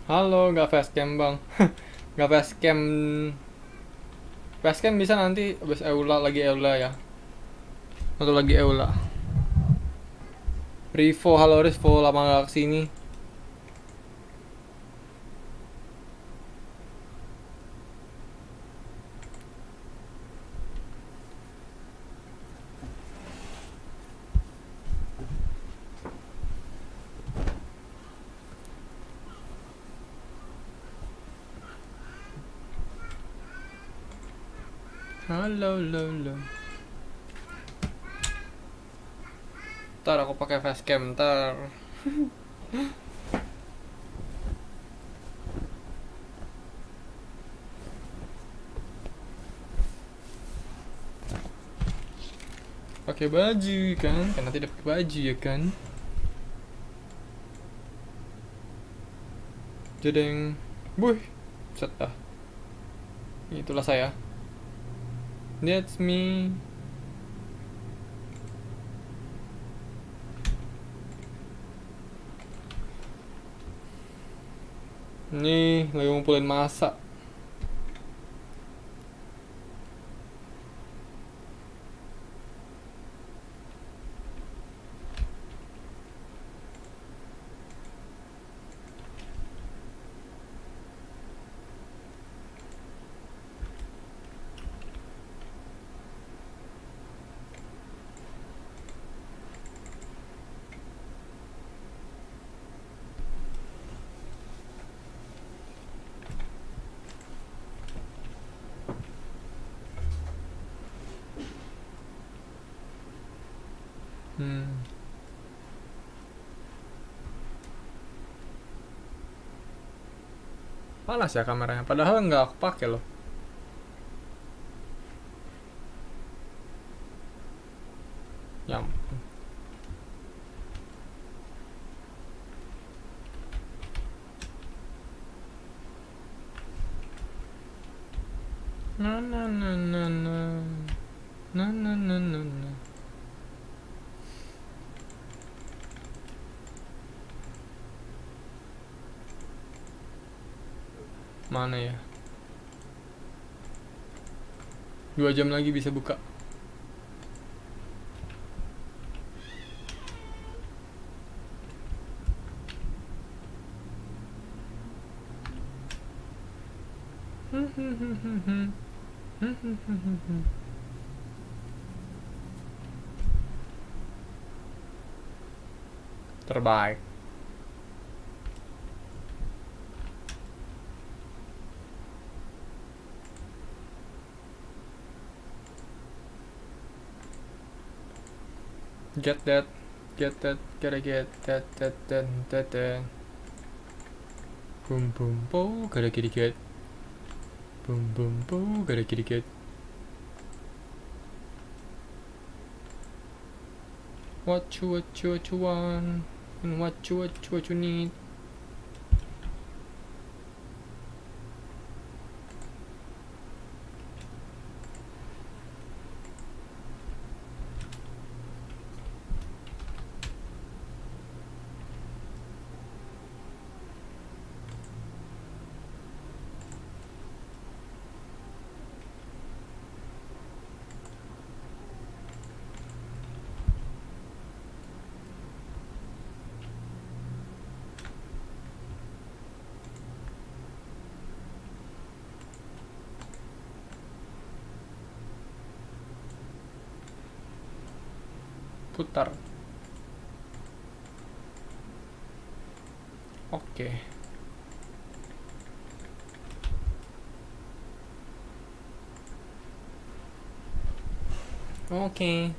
Halo, nggak facecam bang. Nggak facecam. Facecam bisa nanti abis eula lagi eula ya. Atau lagi eula. Rivo, halo Rivo, lama nggak kesini. Halo, halo, halo. Ntar aku pakai facecam ntar. Pakai baju kan? Kan nanti udah pakai baju ya kan? Jedeng. Buh. Set ah. Itulah saya. That's me. Nih, lagi ngumpulin masa. Hmm. Panas ya kameranya. Padahal nggak aku pakai loh. Ya ampun. Na na na na na. Na na na na na. Mana ya? 2 jam lagi bisa buka. Terbaik. Get that. Get that. Gotta get that. That. Boom boom boom. Gotta get. Boom boom boom. Gotta get. What you want, and what you need. Putar. Oke. Oke.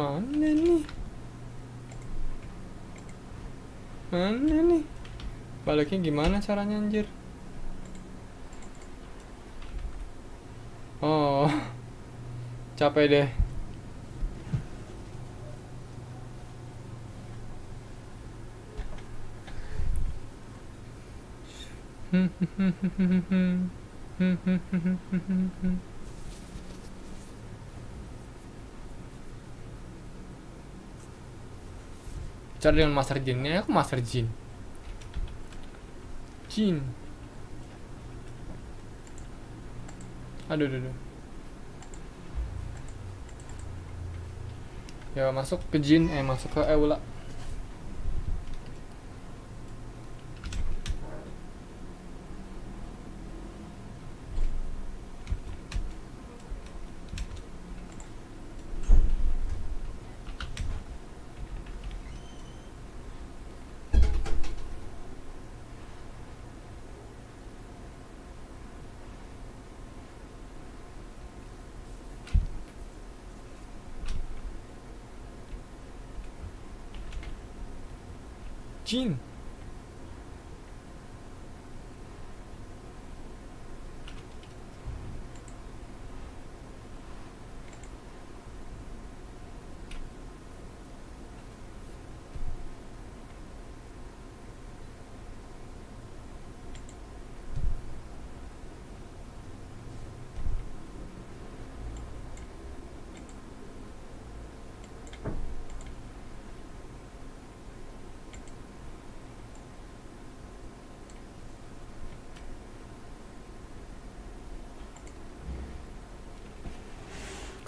Mana nih? Mana nih? Baliknya gimana caranya anjir? Oh, capek deh. Cara dengan master jinnya, aku master jin. Jin. Aduh, aduh, aduh. Ya masuk ke jin, masuk ke eula. Jin.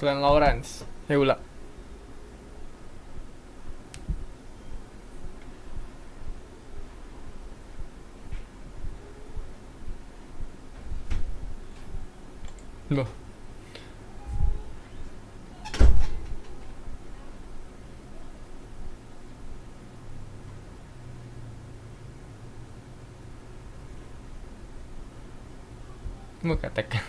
Klan Lawrence, eula. Loh. Mau ketek.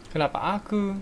Kenapa aku?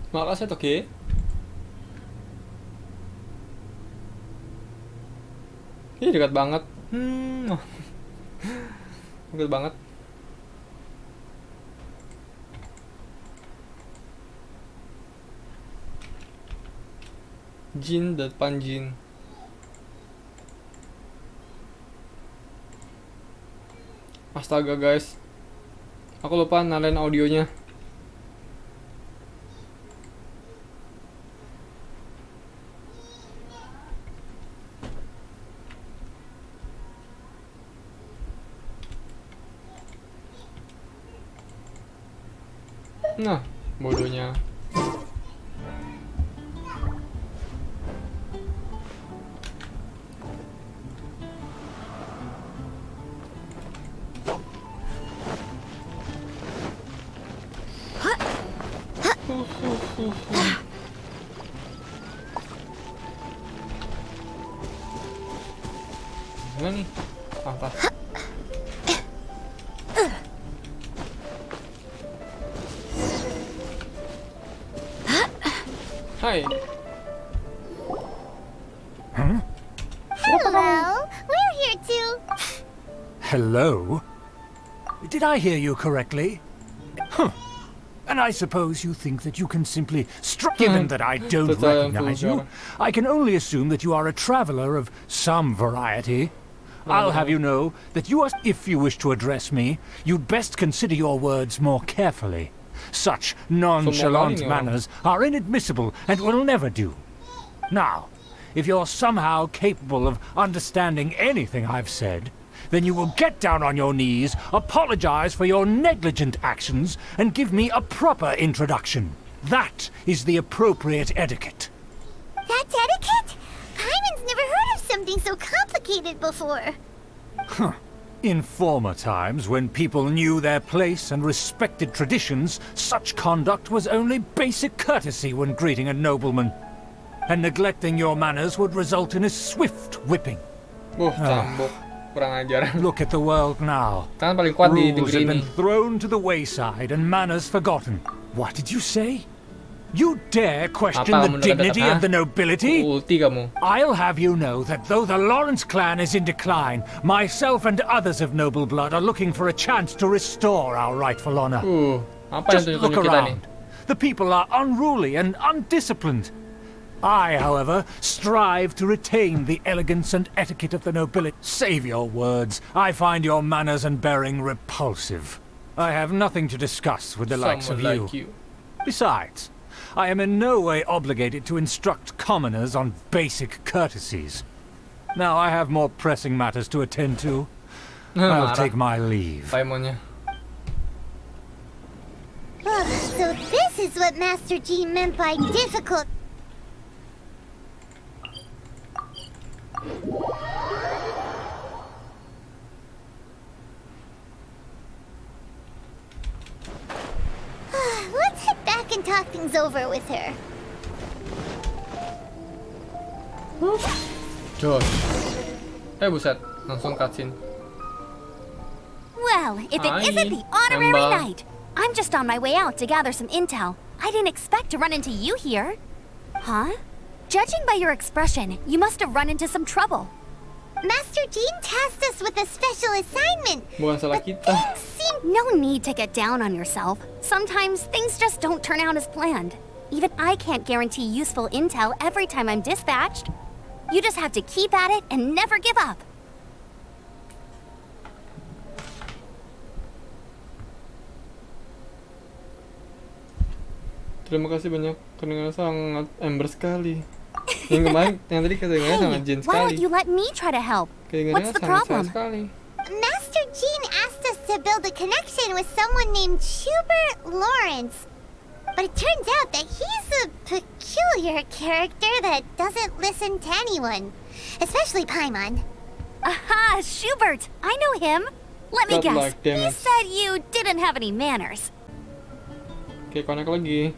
Makasih toke. Ih, dekat banget. Dekat banget. Jin depan jin. Astaga guys, aku lupa nyalain audionya. Nah, bodohnya. Apa? Hai. Hello, we're here too. Hello? Did I hear you correctly? Huh. And I suppose you think that you can simply given that I don't recognize you, I can only assume that you are a traveler of some variety. I'll have you know that if you wish to address me, you'd best consider your words more carefully. Such nonchalant manners are inadmissible and will never do. Now, if you're somehow capable of understanding anything I've said, then you will get down on your knees, apologize for your negligent actions, and give me a proper introduction. That is the appropriate etiquette. That's etiquette? Paimon's never heard of something so complicated before. In former times, when people knew their place and respected traditions, such conduct was only basic courtesy when greeting a nobleman. And neglecting your manners would result in a swift whipping. Cambuk. Kurang ajar. Look at the world now. Kan paling kuat di Rules negeri have ini. been thrown to the wayside and manners forgotten. What did you say? You dare question Apa the kamu dignity dekat-dekat, of the nobility? Ulti kamu. I'll have you know that though the Lawrence clan is in decline, myself and others of noble blood are looking for a chance to restore our rightful honor. Apa yang Just look tunjuk-tunjuk kita nih? around. The people are unruly and undisciplined. I, however, strive to retain the elegance and etiquette of the nobility. Save your words. I find your manners and bearing repulsive. I have nothing to discuss with the likes of Someone like you. you. Besides, I am in no way obligated to instruct commoners on basic courtesies. Now I have more pressing matters to attend to. I'll take my leave. Paimonnya. So this is what Master G meant by difficult. Let's head back and talk things over with her. Josh. Buset, langsung cutscene. Well, if it Hi, isn't the honorary Amba. knight. I'm just on my way out to gather some intel. I didn't expect to run into you here. Huh? Judging by your expression, you must have run into some trouble. Master Jean tasked us with a special assignment. Bukan salah kita. No need to get down on yourself. Sometimes things just don't turn out as planned. Even I can't guarantee useful intel every time I'm dispatched. You just have to keep at it and never give up. Terima kasih banyak. Kedengarannya sangat ember sekali. Yang kemarin, yang tadi kedengarannya sangat jin Why sekali. don't you let me try to help? Kedengarannya What's the sangat problem? sekali. Master Jean asked us to build a connection with someone named Schubert Lawrence. But it turns out that he's a peculiar character that doesn't listen to anyone. Especially Paimon. Aha, Schubert! I know him! Let me guess, Godlike, damn he it. said you didn't have any manners. Oke, connect lagi.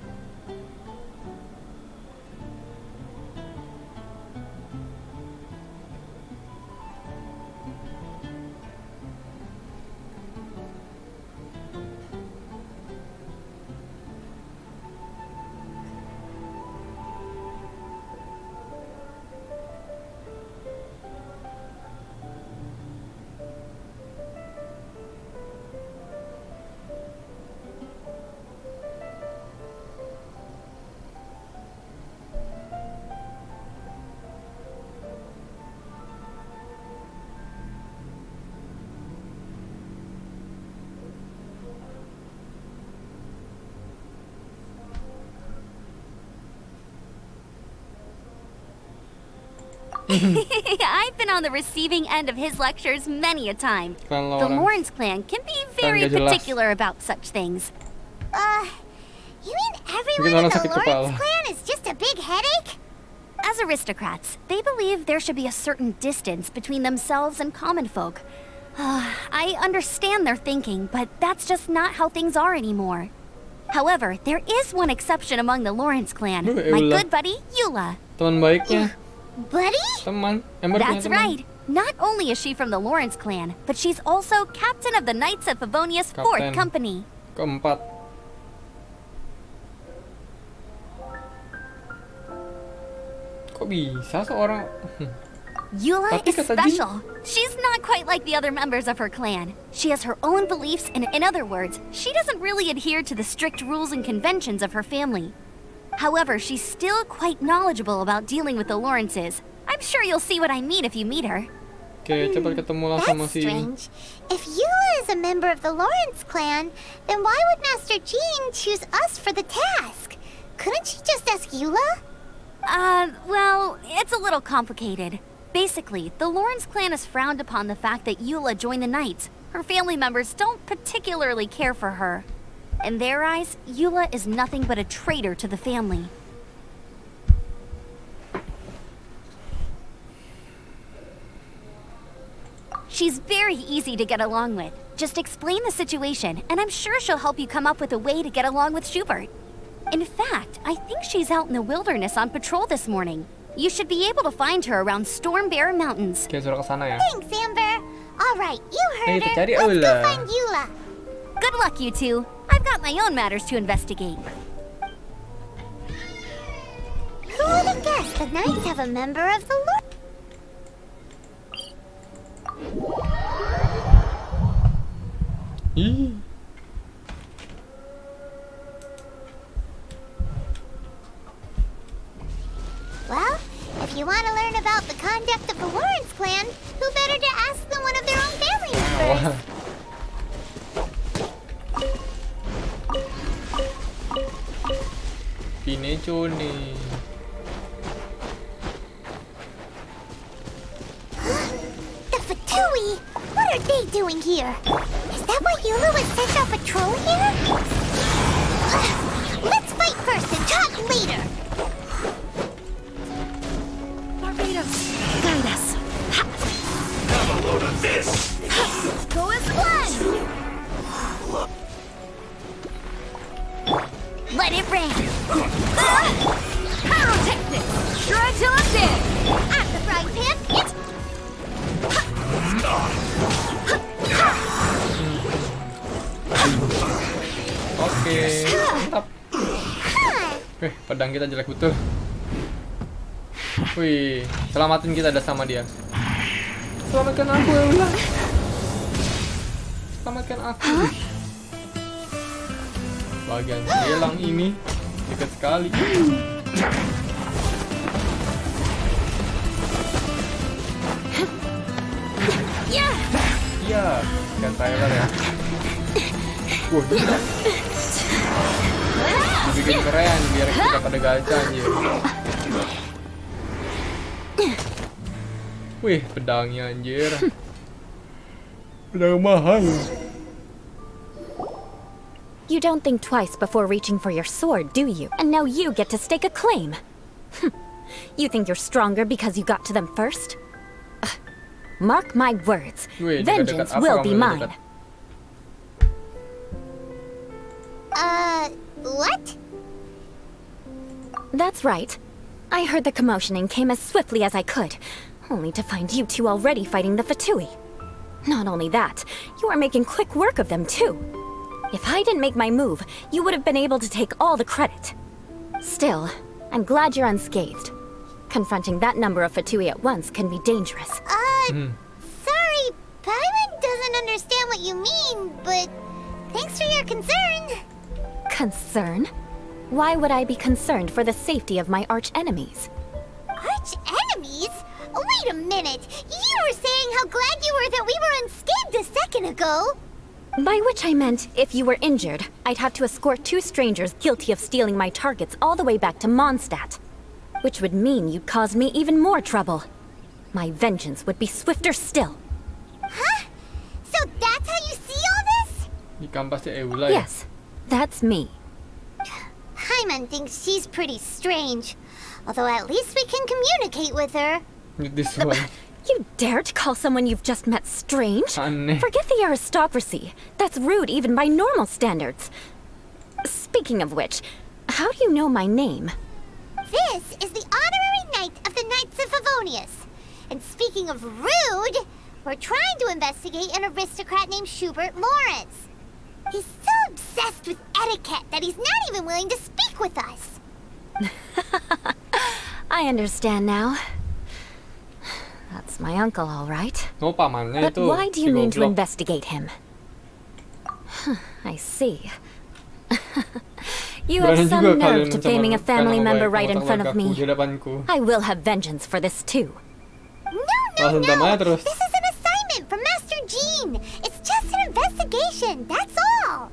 I've been on the receiving end of his lectures many a time. Klan The Lawrence. Lawrence clan can be very gak jelas. particular about such things. You mean Mungkin everyone in orang the sakit Lawrence kepala. clan is just a big headache? As aristocrats, they believe there should be a certain distance between themselves and common folk. I understand their thinking, but that's just not how things are anymore. However, there is one exception among the Lawrence clan, my Eula. good buddy, Eula. Teman baiknya. Buddy? Teman. Ember punya That's teman. right. Not only is she from the Lawrence clan, but she's also captain of the Knights of Favonia's 4th company. Keempat. Kok bisa seorang... Eula Tapi is kata special. She's not quite like the other members of her clan. She has her own beliefs, and in other words, she doesn't really adhere to the strict rules and conventions of her family. However, she's still quite knowledgeable about dealing with the Lawrences. I'm sure you'll see what I mean if you meet her. Oke, coba ketemu lah sama That's si... strange. If Eula is a member of the Lawrence clan, then why would Master Jean choose us for the task? Couldn't she just ask Eula? Well, it's a little complicated. Basically, the Lawrence clan has frowned upon the fact that Eula joined the Knights. Her family members don't particularly care for her. In their eyes, Eula is nothing but a traitor to the family. She's very easy to get along with. Just explain the situation, and I'm sure she'll help you come up with a way to get along with Schubert. In fact, I think she's out in the wilderness on patrol this morning. You should be able to find her around Storm Bear Mountains. Oke, suruh ke sana ya. Thanks, Amber. All right, you heard Kita her. cari Let's Eula. go find Eula. Good luck, you two. I've got my own matters to investigate. Who would have guessed the Knights have a member of the Lord? Ih. Well, if you want to learn about the conduct of the Lawrence clan, who better to ask than one of their own family members? Wah. Pineco nih. The Fatui? What are they doing here? Is that why Eula was sent on patrol here? Let's fight first and talk later. Barbados, guide us. Have a load of this! Go as one! Let it rain. Pyrotechnic! Try till I'm dead! At the frying pan, it's... Oke, mantap. Pedang kita jelek betul. Wih, selamatin kita ada sama dia. Selamatkan aku, Eula. Selamatkan aku. Bagian hilang ini dekat sekali. Iya, kan Tyler ya. Wah, dibikin keren biar kita pada gacha anjir. Wih, pedangnya anjir. Pedang mahal. You don't think twice before reaching for your sword, do you? And now you get to stake a claim. You think you're stronger because you got to them first? Mark my words, Wih, vengeance dekat-dekat apa will kamu be mine. dekat? What? That's right. I heard the commotion and came as swiftly as I could, only to find you two already fighting the Fatui. Not only that, you are making quick work of them too. If I didn't make my move, you would have been able to take all the credit. Still, I'm glad you're unscathed. Confronting that number of Fatui at once can be dangerous. Sorry, Paimon doesn't understand what you mean, but thanks for your concern. Concern? Why would I be concerned for the safety of my arch-enemies? Arch-enemies? Wait a minute! You were saying how glad you were that we were unscathed a second ago! By which I meant, if you were injured, I'd have to escort two strangers guilty of stealing my targets all the way back to Mondstadt. Which would mean you'd cause me even more trouble. My vengeance would be swifter still. Huh? So that's how you see all this? Ikan pasti Eula ya. Yes, that's me. Paimon thinks she's pretty strange. Although at least we can communicate with her. This one. You dare to call someone you've just met strange? Aneh. Forget the aristocracy. That's rude even by normal standards. Speaking of which, how do you know my name? This is the honorary knight of the Knights of Favonius. And speaking of rude, we're trying to investigate an aristocrat named Schubert Lawrence. He's so obsessed with etiquette that he's not even willing to speak with us. I understand now. That's my uncle, all right. Oh, pamannya But itu why do si you mean to goblok. investigate him? I see. You Berani have some juga kalian nerve to faming a family mencemar member nama right baik in front of keluargaku me. di depanku. I will have vengeance for this too. No, Langsung damai no. terus. This is an assignment from Master Jean. It's just an investigation, that's all.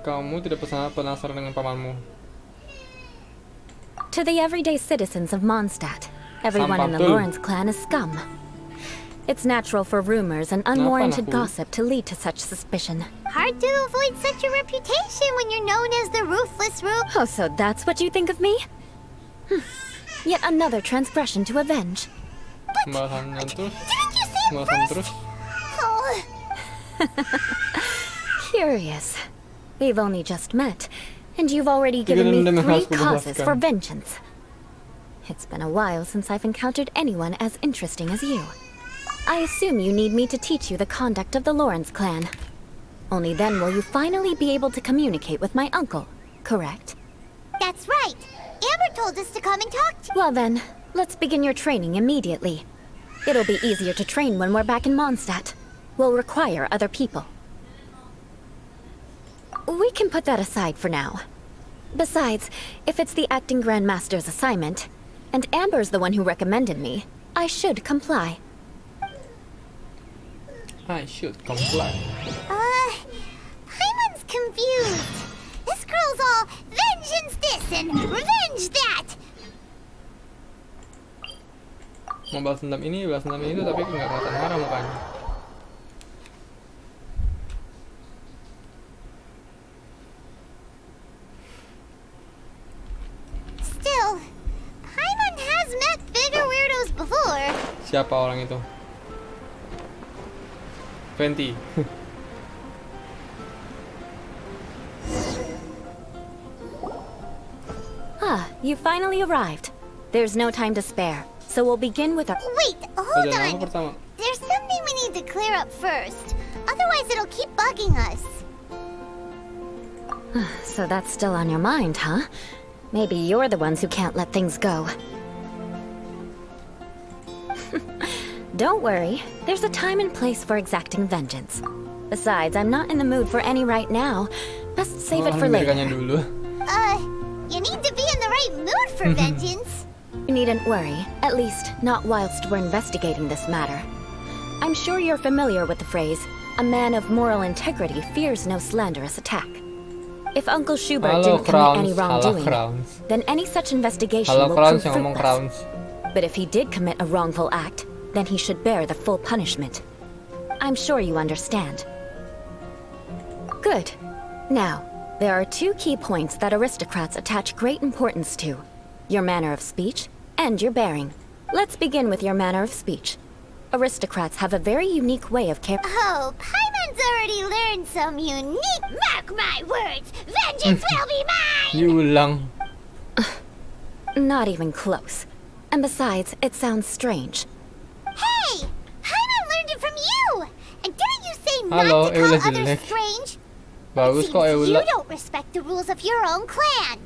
Kamu tidak penasaran dengan pamanmu. To the everyday citizens of Mondstadt, everyone in the Bantu. Lawrence clan is scum. It's natural for rumors and unwarranted Kenapa, gossip to lead to such suspicion. Hard to avoid such a reputation when you're known as the ruthless Oh, so that's what you think of me? Yet another transgression to avenge. Pembahasannya terus. Didn't you say it Pembahasan first? terus. Oh, Curious. We've only just met, and you've already given me Tidak 3 harus causes kubahaskan. for vengeance. It's been a while since I've encountered anyone as interesting as you. I assume you need me to teach you the conduct of the Lawrence clan. Only then will you finally be able to communicate with my uncle, correct? that's right. Amber told us to come and talk to Well then, let's begin your training immediately. It'll be easier to train when we're back in Mondstadt. We'll require other people. We can put that aside for now. Besides, if it's the acting Grandmaster's assignment, and Amber's the one who recommended me, I should comply. I should comply. Paimon's confused. This girl's all vengeance this and revenge that. Mau balas dendam ini, balas dendam itu, tapi nggak kelihatan marah mukanya. Still, Paimon has met bigger weirdos before. Siapa orang itu? Venti. Ah, you finally arrived. There's no time to spare, so we'll begin with our... Wait, hold Perjalanan on. pertama. There's something we need to clear up first. Otherwise, it'll keep bugging us. So that's still on your mind, huh? Maybe you're the ones who can't let things go. Don't worry, there's a time and place for exacting vengeance. Besides, I'm not in the mood for any right now. Best save it for Amerikanya later. dulu. You need to be in the right mood for vengeance. You needn't worry, at least not whilst we're investigating this matter. I'm sure you're familiar with the phrase, a man of moral integrity fears no slanderous attack. If Uncle Schubert Halo didn't commit any Crowns, halo wrongdoing, Crowns. then any such investigation Halo will Crowns prove yang ngomong fruitless. Crowns. But if he did commit a wrongful act, then he should bear the full punishment. I'm sure you understand. Good. Now, there are 2 key points that aristocrats attach great importance to. Your manner of speech and your bearing. Let's begin with your manner of speech. Aristocrats have a very unique way of Oh, Paimon's already learned some unique. Mark my words, vengeance will be mine. Diulang. Not even close. And besides, it sounds strange. Hey, Paimon learned it from you. And didn't you say not Halo, to call eula others jelek. strange? Bagus kok Seems you eula. don't respect the rules of your own clan.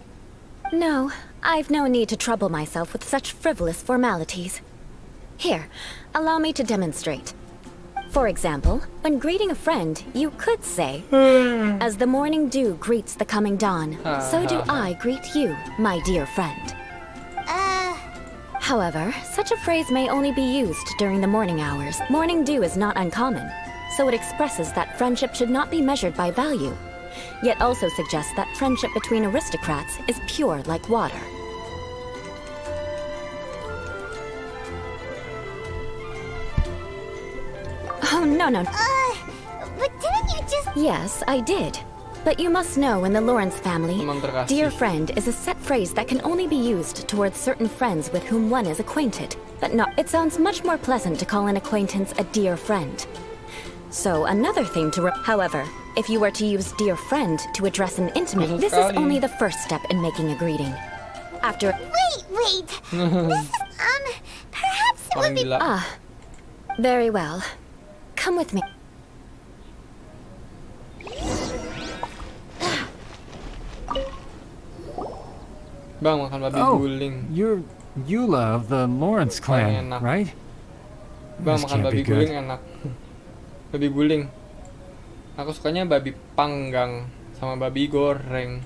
No, I've no need to trouble myself with such frivolous formalities. Here, allow me to demonstrate. For example, when greeting a friend, you could say, as the morning dew greets the coming dawn, so do I greet you, my dear friend. However, such a phrase may only be used during the morning hours. Morning dew is not uncommon, so it expresses that friendship should not be measured by value, yet also suggests that friendship between aristocrats is pure like water. Oh, no. But didn't you just... Yes, I did. But you must know in the Lawrence family, Teman terkasih. dear friend is a set phrase that can only be used towards certain friends with whom one is acquainted. But no, it sounds much more pleasant to call an acquaintance a dear friend. So another thing to however, if you were to use dear friend to address an intimate, Susah this is sekali. only the first step in making a greeting. After Wait. This is, perhaps it would Paling be... gila. very well. Come with me. Bang, makan babi Oh, guling. you're Eula of the Lawrence clan, enak. right? Bang, This makan can't babi be good. guling enak. Babi guling. Aku sukanya babi panggang sama babi goreng.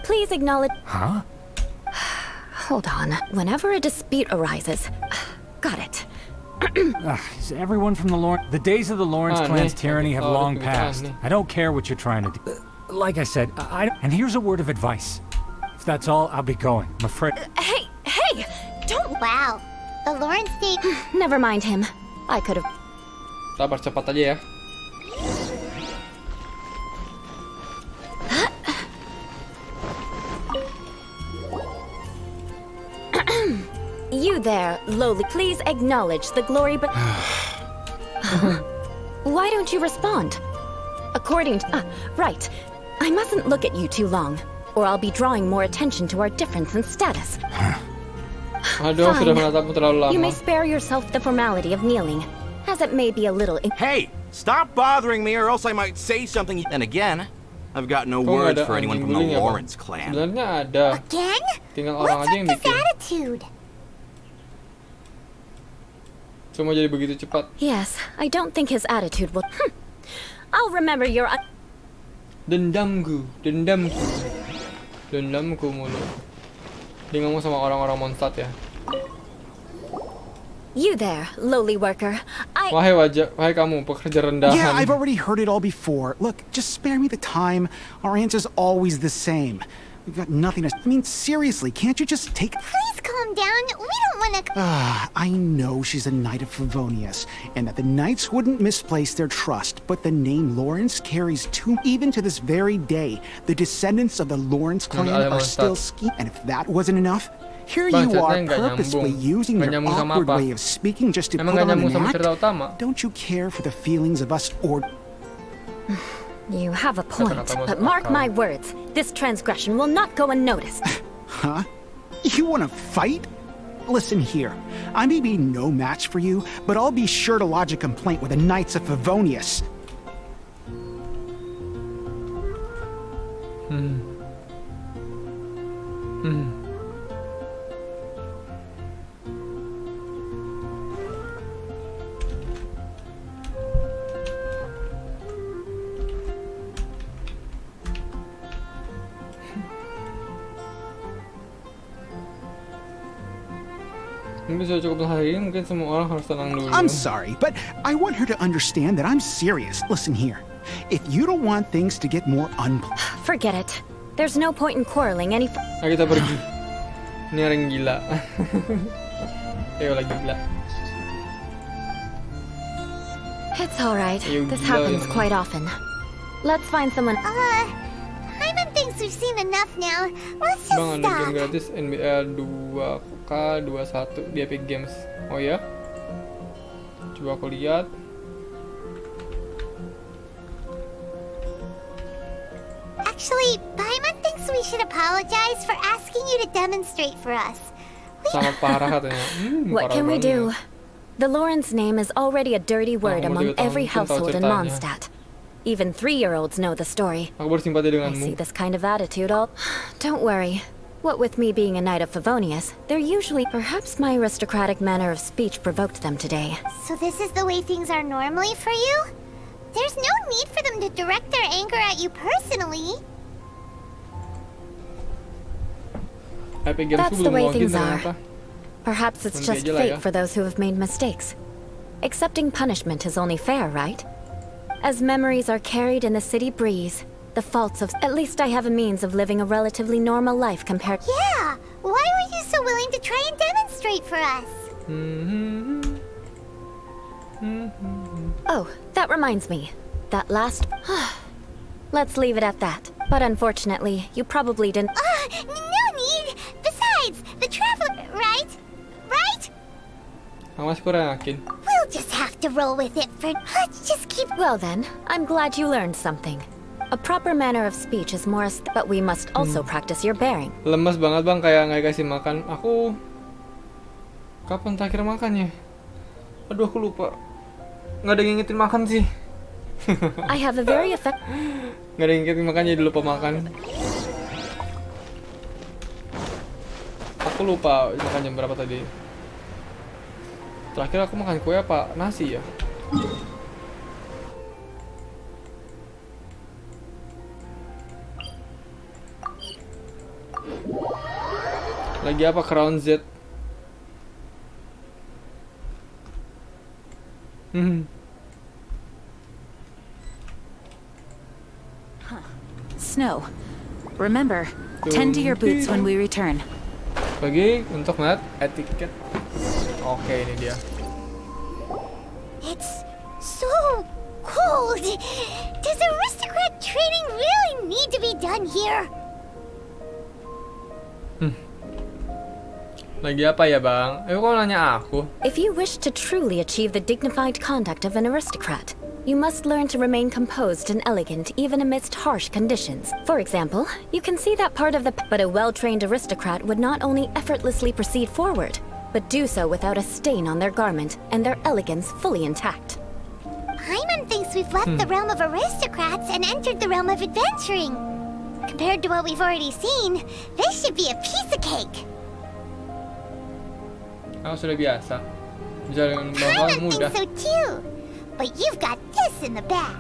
Please acknowledge. Huh? Hold on. Whenever a dispute arises. Got it. Is everyone from the Lawrence... The days of the Lawrence clan's nih, tyranny have oh, long kebiasaan passed. nih. I don't care what you're trying to do. Like I said, and here's a word of advice. If that's all, I'll be going. I'm afraid... Hey! Don't. Wow. The Lawrence name... Never mind him. I could have. Sabar, cepat aja ya. You there, lowly. Please acknowledge the glory, but. Why don't you respond? According to. Right. I mustn't look at you too long, or I'll be drawing more attention to our difference in status. Aduh, Fine. sudah menatapmu terlalu lama. You may spare yourself the formality of kneeling, as it may be a little. Hey, stop bothering me or else I might say something. And again, I've got no Kok nggak words ada for anyone anjing from the guling ya, Bang? Lawrence clan. Sebenarnya ada. Again? Tinggal orang What's aja yang with this bikin. attitude? Semua jadi begitu cepat. Yes, I don't think his attitude will. I'll remember your. Dendamku mulu. Dia ngomong sama orang-orang Mondstadt ya. You there, lowly worker. Wahai kamu pekerja rendahan. Yeah, I've already heard it all before. Look, just spare me the time. Our answer's always the same. We've got nothing to... I mean, seriously, can't you just take... Please calm down. We don't want to... I know she's a knight of Favonius, and that the knights wouldn't misplace their trust, but the name Lawrence carries too... Even to this very day, the descendants of the Lawrence clan ada are still Mondstadt. And if that wasn't enough, here Bang, you are ceritanya nggak purposely nyambung. using Nggak your nyambung sama awkward apa? way of speaking just to Emang put nggak on nyambung an sama act. cerita utama? Don't you care for the feelings of us or... You have a point, Kata-kata but masuk mark akal. my words, this transgression will not go unnoticed. Huh? You want to fight? Listen here. I may be no match for you, but I'll be sure to lodge a complaint with the Knights of Favonius. Mungkin sudah cukup hari ini, mungkin semua orang harus tenang dulu. I'm sorry, but I want her to understand that I'm serious. Listen here. If you don't want things to get more Forget it. There's no point in quarreling any. Ayo kita pergi. Ini orang gila. Ayo lagi gila. It's all right. You This blow happens your quite often. Let's find someone. Paimon thinks we've seen enough now. Let's just Bang, ada game stop. gratis NBA 2K21 di Epic Games. Oh ya? Coba aku lihat. Actually, Paimon thinks we should apologize for asking you to demonstrate for us. Sangat parah katanya. What Parah can we banget. do? The Lawrence name is already a dirty word Umur among 3 tahun, every mungkin tahu household in ceritanya. Mondstadt. Even 3-year-olds know the story. Aku bersimpati I denganmu. see this kind of attitude all. Don't worry. What with me being a knight of Favonius, they're usually. Perhaps my aristocratic manner of speech provoked them today. So this is the way things are normally for you? There's no need for them to direct their anger at you personally. Epic Games That's tuh the belum way login things are. ternyata. Perhaps it's Nanti just aja lah fate ya. for those who have made mistakes. Accepting punishment is only fair, right? As memories are carried in the city breeze, the faults of. At least I have a means of living a relatively normal life compared. Yeah, why were you so willing to try and demonstrate for us? Oh, that reminds me. That last. Let's leave it at that. But unfortunately, you probably didn't. No need. Besides, the travel, right? Right? Aku masih kurang yakin. We'll just have to roll with it for. Let's just keep. Well then, I'm glad you learned something. A proper manner of speech is more but we must also practice your bearing. Lemes banget bang, kayak nggak dikasih makan. Aku kapan terakhir makannya? Aduh aku lupa. Nggak ada yang ngingetin makan sih. I have a very effective. Nggak ada yang ngingetin makan jadi lupa makan. Aku lupa makan jam berapa tadi. Terakhir aku makan kue apa nasi ya? Lagi apa Crown Z? Snow. Remember, tend to your boots when we return. Bagi untuk ngeliat etiket. Oke, ini dia. It's so cold. Does aristocrat training really need to be done here? Lagi apa ya bang? Kok nanya aku? If you wish to truly achieve the dignified conduct of an aristocrat, you must learn to remain composed and elegant even amidst harsh conditions. For example, you can see that part of the but a well-trained aristocrat would not only effortlessly proceed forward, but do so without a stain on their garment and their elegance fully intact. Paimon thinks we've left the realm of aristocrats and entered the realm of adventuring. Compared to what we've already seen, this should be a piece of cake. Aku sudah biasa. Bisa dengan bakal Paimon mudah. thinks so too. But you've got this in the bag.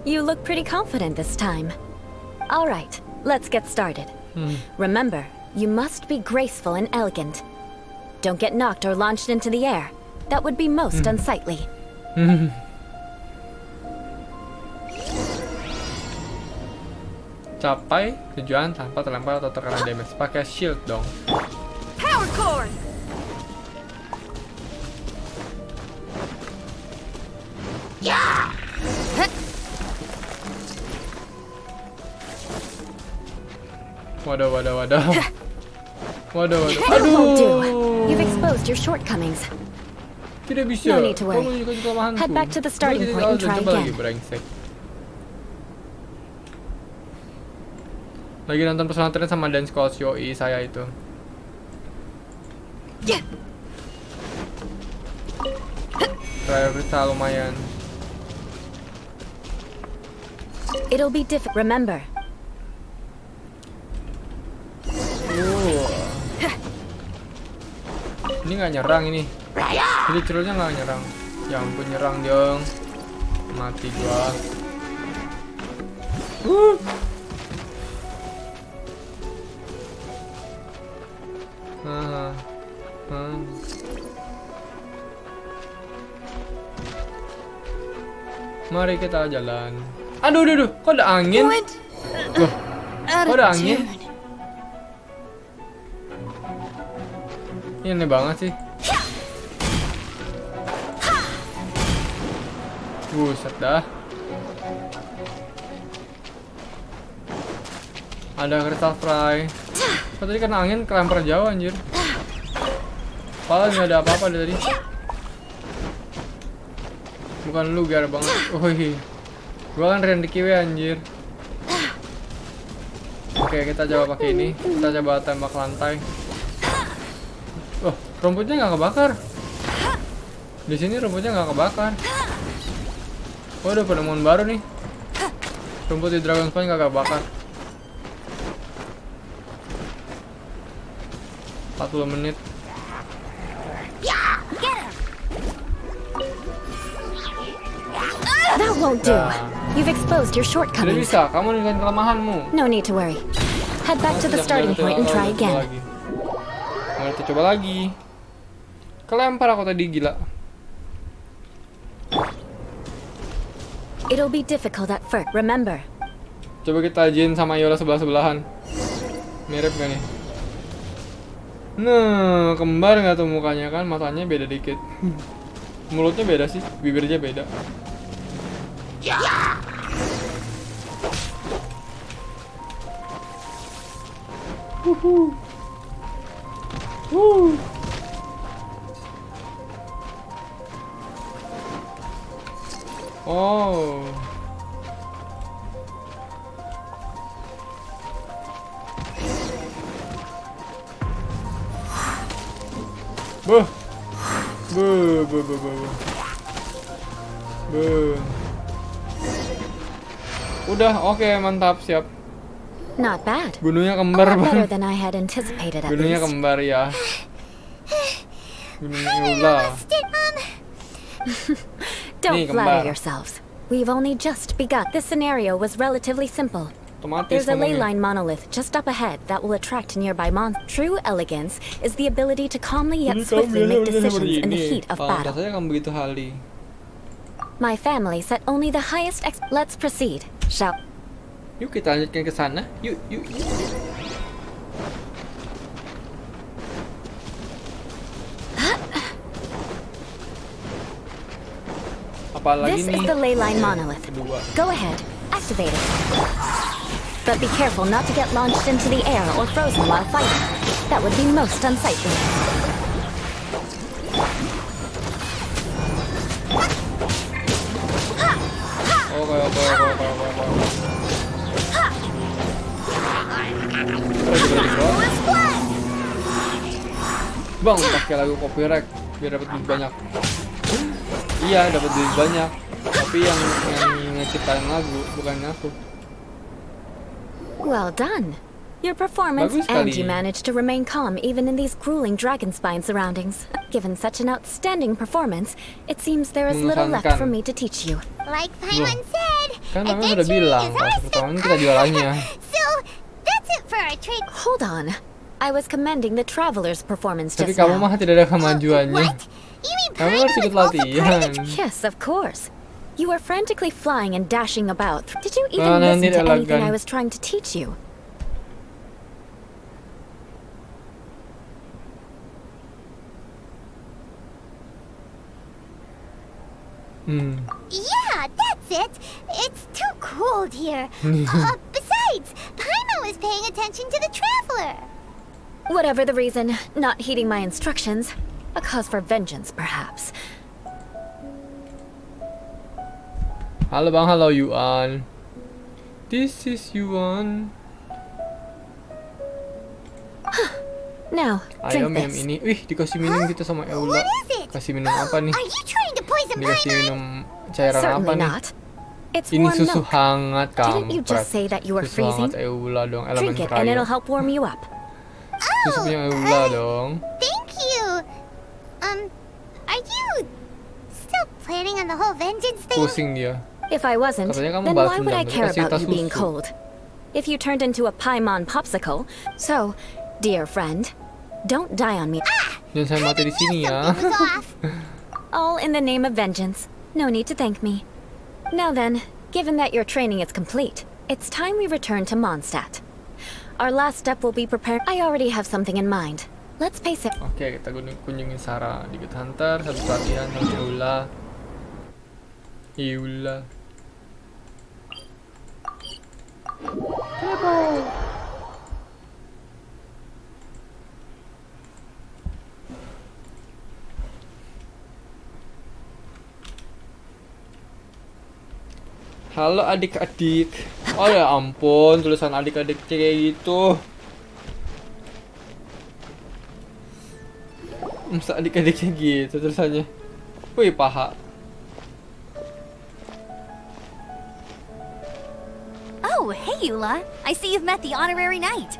You look pretty confident this time. All right, let's get started. Remember, you must be graceful and elegant. Don't get knocked or launched into the air. That would be most unsightly. Capai tujuan tanpa terlempar atau terkena damage. Pakai shield dong. Power cord! Waduh. Waduh. That won't do. Aduh. You've exposed your shortcomings. Tidak bisa. No need to worry. Kamu juga kelemahanku. Head back to the starting Coba point and try coba lagi again. brengsek. Lagi nonton pesantren sama dance coach yoi saya itu. Priorita lumayan. It'll be difficult. Remember, Ini nggak nyerang ini. Jadi curulnya nggak nyerang. Ya ampun nyerang dong. Mati gua. Mari kita jalan. Aduh, kok ada angin? Loh, kok ada angin? Ini aneh banget sih. Buset dah. Ada crystal fry. Kok tadi kena angin kelempar jauh anjir. Padahal nggak ada apa-apa dari tadi. Bukan lu gar banget. Wih. Gua kan Randy Kiwi anjir. Oke, kita coba pakai ini. Kita coba tembak lantai. Oh, rumputnya nggak kebakar. Di sini rumputnya nggak kebakar. Waduh, penemuan baru nih. Rumput di Dragon Spawn nggak kebakar. 40 menit. that won't do. You've exposed your Tidak shortcomings. bisa, kamu dengan kelemahanmu. No need to worry. Head back to the starting point and try again. Mari kita coba lagi. Kelempar aku tadi gila. It'll be difficult at first. Remember, Coba kita Jin sama Yola sebelah-sebelahan. Mirip gak nih? Nah, kembar nggak tuh mukanya kan? Matanya beda dikit. Mulutnya beda sih, bibirnya beda. Oh. Buh. Buh, buh, buh, buh, buh. Buh. Udah, oke, mantap, siap. Not bad. Gunungnya A kembar, lot better Bang. than I had anticipated at Gunungnya least. kembar ya. Gunungnya I'm eula. exhausted, Mom. Don't Nih, flatter kembar. yourselves. We've only just begun. This scenario was relatively simple. Otomatis There's a ley ngomongnya. line monolith just up ahead that will attract nearby monsters. True elegance is the ability to calmly yet Jadi kamu swiftly biasa make udah seperti decisions in the ini. heat of battle. Pantas aja kamu begitu Hali. My family set only the highest Let's proceed, shall Yuk kita lanjutkan ke sana. Yuk, yuk, yuk. Apalagi This nih? is the ley line monolith. Kedua. Go ahead, activate it. But be careful not to get launched into the air or frozen while fighting. That would be most unsightly. Oke. Bang, pakai lagu copyright biar dapat duit banyak. Iya, dapat duit banyak. Tapi yang ngeciptain lagu bukan aku. Well done. Your performance, Bagus and sekali. you managed to remain calm even in these grueling dragon spine surroundings. Given such an outstanding performance, it seems there is little left for me to teach you. Like Paimon said, Kan namanya udah adventure bilang, is pas our pertolongan kita jualannya. So, that's it for our trade. Hold on. I was commending the traveler's performance Tapi just kamu now. mah tidak ada kemajuannya. What? You mean Kamu Paimon harus was ikut also part of latihan. the Yes, of course. You were frantically flying and dashing about. Did you even Mana listen to tidak anything elegan. I was trying to teach you? Yeah, that's it. It's too cold here. Besides, Paimon was paying attention to the traveler. Whatever the reason, not heeding my instructions. A cause for vengeance, perhaps. Halo Bang, halo Yuan. This is Yuan. Now, Ayo drink minum this. ini. Wih, dikasih minum gitu sama Eula. What is it? Kasih minum apa nih? Are you trying to poison Dikasih Paimon? minum cairan apa Certainly nih? not. It's Ini warm susu milk. hangat Didn't you kampret. just say that you were Susu hangat freezing? Eula dong, elemen Drink it and cryo. it'll help warm you up. Susu punya Eula dong. Thank you. Are you still planning on the whole vengeance thing? Pusing dia. If I wasn't, Katanya kamu then balas why would I dendam, care kasih about tas you being susu. cold? If you turned into a Paimon popsicle, so, dear friend, don't die on me. Jangan saya mati di sini ya. Something was off. All in the name of vengeance. No need to thank me. Now then, given that your training is complete, it's time we return to Mondstadt. Our last step will be prepared. I already have something in mind. Let's pace it. Oke, kita kunjungi Sarah di Good Hunter, satu pelatihan sama Eula. Eula. Halo adik-adik. Oh ya ampun, tulisan adik-adik kayak gitu. Masa adik-adiknya gitu tulisannya. Wih, paha. Oh, hey, Eula. I see you've met the honorary knight.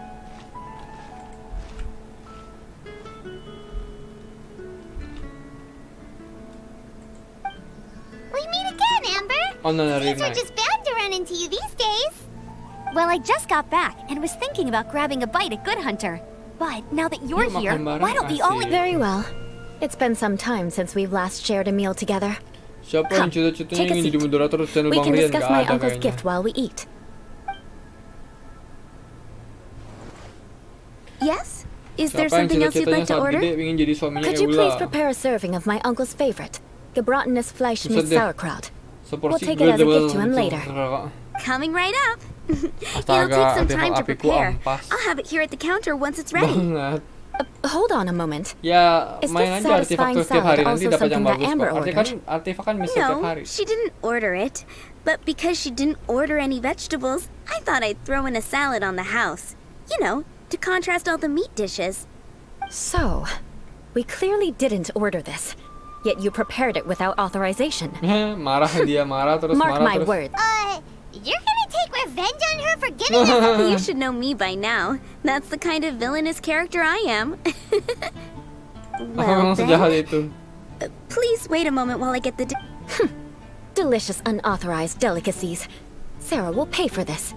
We meet again, Amber. Honorary Things are knight. just bound to run into you these days. Well, I just got back and was thinking about grabbing a bite at Good Hunter. But now that you're Yuk, here, makan bareng, why don't we all... asik. Very well. It's been some time since we've last shared a meal together. Siapa yang Come, cita-citanya take a ingin jadi seat. moderator channel We Bang can Rian? discuss Gak my ada uncle's kayaknya. gift while we eat. Yes? Is there Siapa yang something else you'd cita-citanya like to saat order? gede ingin jadi suaminya Could you please Eula? prepare a serving of my uncle's favorite, gebratenes Fleisch Bisa mit deh. sauerkraut? Seporsi We'll take it as a gift to him gitu. later. Coming right up. It'll take some artefak time to apiku prepare. ampas I'll have it here at the counter once it's ready. banget. Hold on a moment. Ya, Is main this aja artefak satisfying terus tiap hari salad nanti also dapat yang something that bagus Amber kok. Artefak kan bisa tiap No, hari. she didn't order it. But because she didn't order any vegetables, I thought I'd throw in a salad on the house. You know, to contrast all the meat dishes. So, we clearly didn't order this. Yet you prepared it without authorization. Marah dia, marah terus Mark marah my terus. words. You're gonna take revenge on her for getting us. You should know me by now. That's the kind of villainous character I am. Aku Well memang sejahat then, itu. please wait a moment while I get the... Delicious unauthorized delicacies. Sarah will pay for this.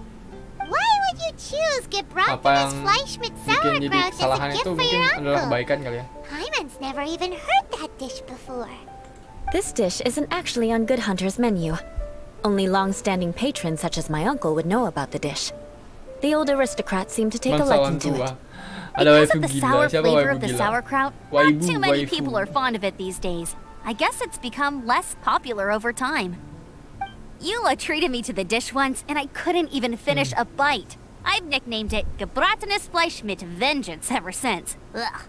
Why would you choose Apa Gebrattenes yang Fleisch mit bikin jadi sauerkraut as a kesalahan gift itu for mungkin your adalah uncle? kebaikan kali ya. Hyman's never even heard that dish before. This dish isn't actually on Good Hunter's menu. Only long-standing patrons such as my uncle would know about the dish. The old aristocrats seem to take a liking to it. Ada Because waifu of the gila. sour Siapa flavor waifu of the gila? sauerkraut, Waibu, not too many waifu. people are fond of it these days. I guess it's become less popular over time. Eula treated me to the dish once, and I couldn't even finish a bite. I've nicknamed it Gebrattenes Fleisch mit Vengeance ever since. Ugh.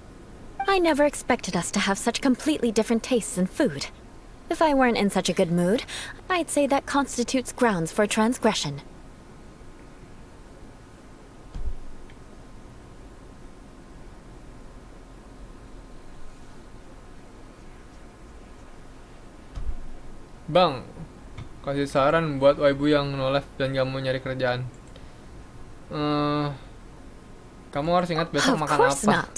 I never expected us to have such completely different tastes in food. If I weren't in such a good mood, I'd say that constitutes grounds for transgression. Bang, kasih saran buat waibu yang no life dan gak mau nyari kerjaan. Kamu harus ingat besok Of makan course apa. not.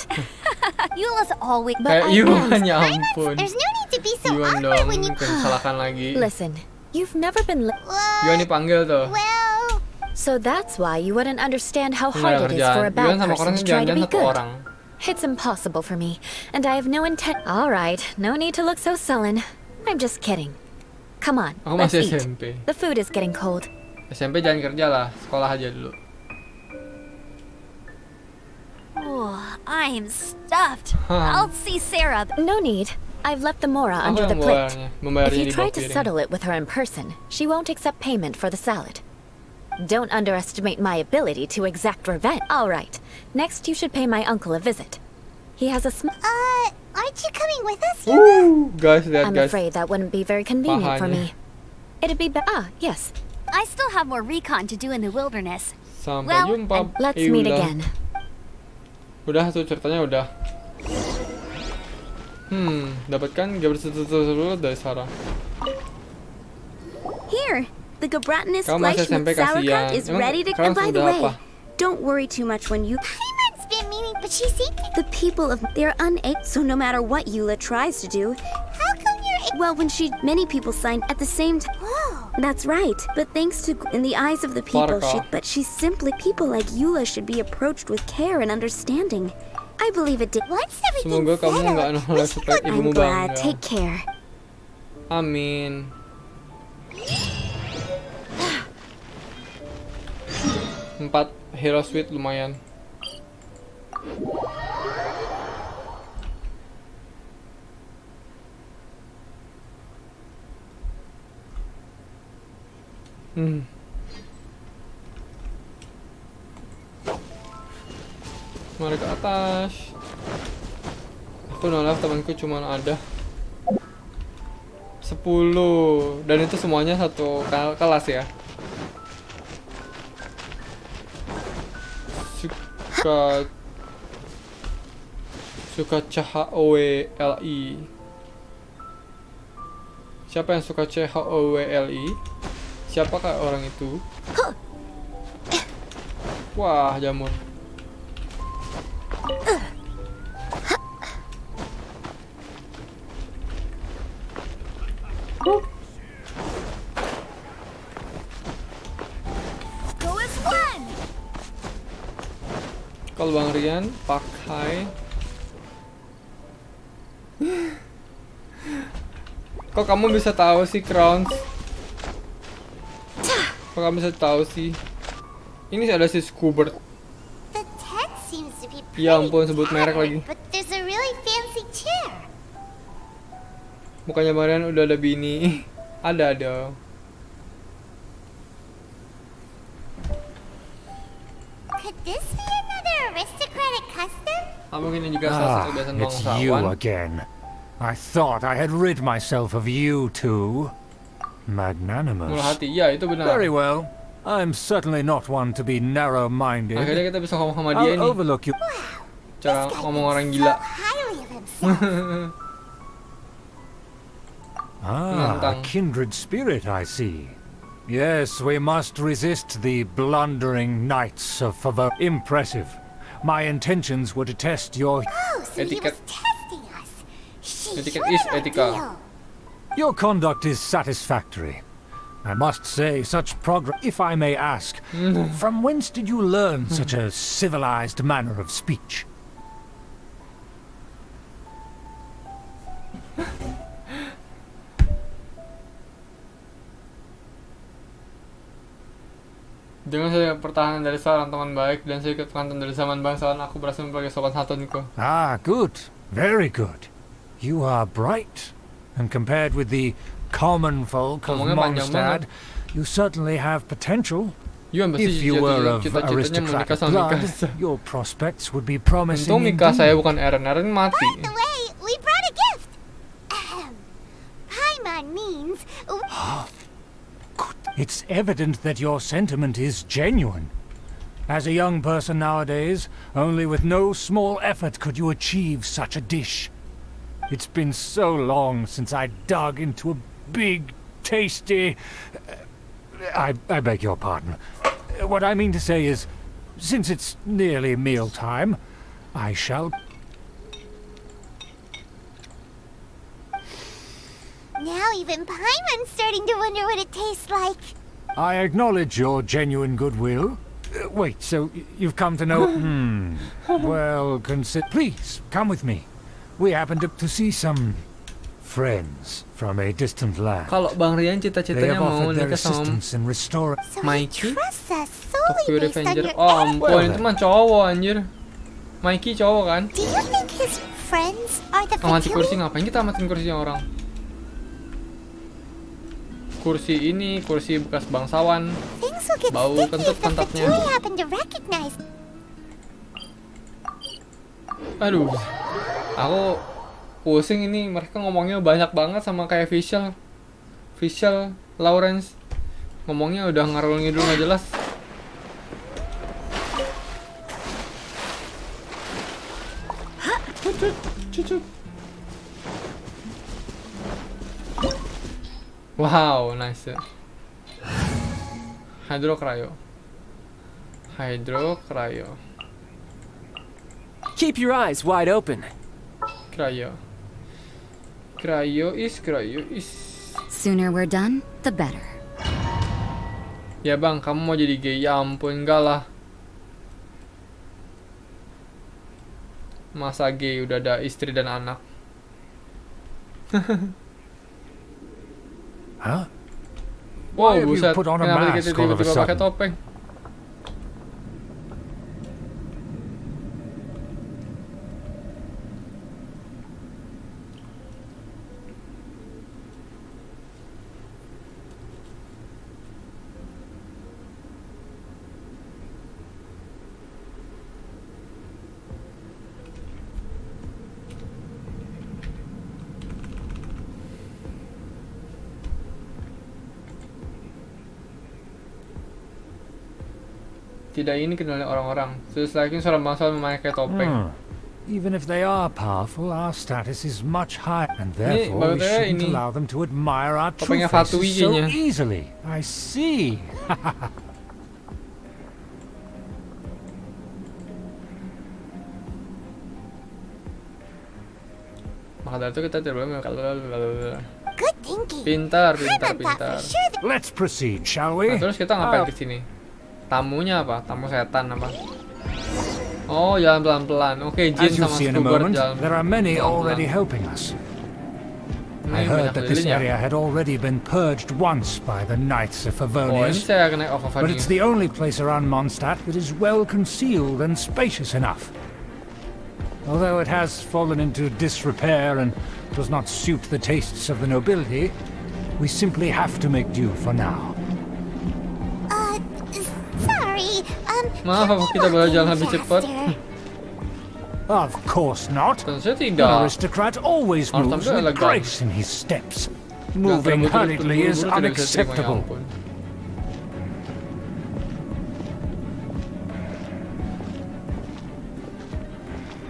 Eula's always... But Kayak I Iwan, am. ya ampun. There's no need to be so Iwan awkward dong, when you... salahkan lagi. Listen, you've never been Iwan dipanggil tuh. Well... so that's why you wouldn't understand how Nggak hard ada it is for a kerjaan. Iwan bad sama person orang to try to jalan-jalan be satu good. orang. It's impossible for me, and I have no intent. All right, no need to look so sullen. I'm just kidding. Come on, Aku let's masih eat. SMP. The food is getting cold. SMP jangan kerja lah, sekolah aja dulu. Oh, I'm stuffed. Huh. I'll see Sarah. No need. I've left the mora Aku under the yang plate. If membayarnya you di try bawah to piring. settle it with her in person, she won't accept payment for the salad. Don't underestimate my ability to exact revenge. All right. Next, you should pay my uncle a visit. He has a aren't you coming with us? Guys, lihat I'm guys. afraid that wouldn't be very convenient for Pahanya. me. It'd be yes. I still have more recon to do in the wilderness. Sampai Well, jumpa. Let's meet Eula. again. Udah tuh ceritanya udah. Dapatkan gambar seru dari Sarah. Here, the Gebrattenes Kamu masih Fleisch with SMP sauerkraut kasihan. is Emang ready to... sekarang And by the sudah way, apa? don't worry too much when you... Hyman's been meaning, but she's secret. The people of... They're unable, so no matter what Eula tries to do... How come you're... Well, when she... Many people signed at the same time. Whoa. That's right. But thanks to... In the eyes of the people, Parka. but she's simply... People like Eula should be approached with care and understanding. I believe it did... Once everything Semoga kamu nggak settled, nolak we should supaya go... ibumu I'm glad. bangga. Take care. Amin. Empat hero suite lumayan. Mari ke atas. Aku nolak, temanku cuma ada 10 dan itu semuanya satu kelas ya. Suka CHOWLI. Siapa yang suka CHOWLI? Siapakah orang itu? Wah, jamur. Go as one! Kalau Bang Rian pakai kok kamu bisa tahu sih, Crowns? Kok kamu bisa tahu sih? Ini ada si Scoobert. The tent seems to be pretty Ya ampun, sebut merek lagi. tattered, but there's a really fancy chair. Mukanya Marian udah ada bini. Ada. this be another aristocratic custom? Apa ini juga salah satu kebiasaan It's you bangsawan? again. I thought I had rid myself of you two. Murah Magnanimous. hati, ya itu benar. Very well. I'm certainly not one to be narrow-minded. Akhirnya kita bisa ngomong sama dia I'll nih. overlook you. Cara ngomong orang So gila. highly of himself. Ah, a Nantang. kindred spirit, I see. Yes, we must resist the blundering knights of Favor. Impressive. My intentions were to test your... Oh, so he was Etiquette. testing us. She Etiquette sure is don't ethical. deal. Your conduct is satisfactory. I must say, such progress... If I may ask, from whence did you learn such a civilized manner of speech? Dengan saya pertahanan dari seorang teman baik dan saya ikut pengantin dari zaman bangsawan, aku berhasil memperbaiki sopan santunku. Ah, good. Very good. You are bright. And compared with the common folk of Ngomongnya panjang Mondstadt, you certainly have potential. Yuan pasti If you were of cita-citanya menikah aristocratic sama blood, Mikasa. your prospects would be promising Untung Mikasa indeed. ya bukan Eren. Eren mati. By the way, we brought a gift. Paimon means... It's evident that your sentiment is genuine. As a young person nowadays, only with no small effort could you achieve such a dish. It's been so long since I dug into a big, tasty... I beg your pardon. What I mean to say is, since it's nearly mealtime, I shall... Now even Paimon's starting to wonder what it tastes like. I acknowledge your genuine goodwill. Wait, so you've come to know... Well, please, come with me. We happen to see some friends from a distant land. Kalau Bang Rian They cita-citanya have mau offered their nikah sama assistance in restoring... So he Mikey? trusts us Tokyo solely based on Revenger. your Oh ampun, Well, itu mah cowok anjir. Mikey cowok kan? Do you think his friends are the Amati kursi, Fatui? ngapain kita amatin kursinya orang? Kursi ini, kursi bekas bangsawan. Things will get Bau sticky kentut if the pantatnya. Fatui happen to recognize. Aduh, aku pusing ini. Mereka ngomongnya banyak banget sama kayak Visual Lawrence. Ngomongnya udah ngarul ngidul nggak jelas. Cucuk. Wow, nice. Hydrocryo. Keep your eyes wide open. Cryo is. Sooner we're done, the better. Ya bang, kamu mau jadi gay? Ya ampun, enggak lah. Masa gay udah ada istri dan anak? Huh? Wow, Why have you buset. put on a Kenapa mask kita all of a tiba-tiba pakai sudden? topeng? Tidak ini kendalanya orang-orang. Terus lagi seorang bangsawan memakai topeng. Even if they are powerful, our status is much higher, and Ini therefore we bagusnya shouldn't ini allow them to admire our true topengnya faces Fatui so kayaknya. easily. I see. Maka dari itu kita tidak boleh Good thinking. pintar. Paimon thought for sure that Let's proceed, shall Nah, we? terus kita ngapain ke sini? Tamunya apa? Tamu setan apa? Oh, jalan pelan-pelan. Oke, Jin As you'll sama see in a Scuba moment, jalan there are many pelan-pelan. already helping us. I Ini heard banyak that this lilinnya. area had already been purged once by the Knights of Oh, ini Favonius, saya kena off but it's the only place around Mondstadt that is well concealed and spacious enough. Although it has fallen into disrepair and does not suit the tastes of the nobility, we simply have to make do for now. sorry. Maaf, apa kita boleh jalan lebih cepat? Of course not. Tentu saja An tidak. aristocrat always Harus moves tampil with elegan. grace in his steps. Nggak Moving terburu-buru, hurriedly is terburu-buru tidak bisa terima, ya unacceptable. ampun.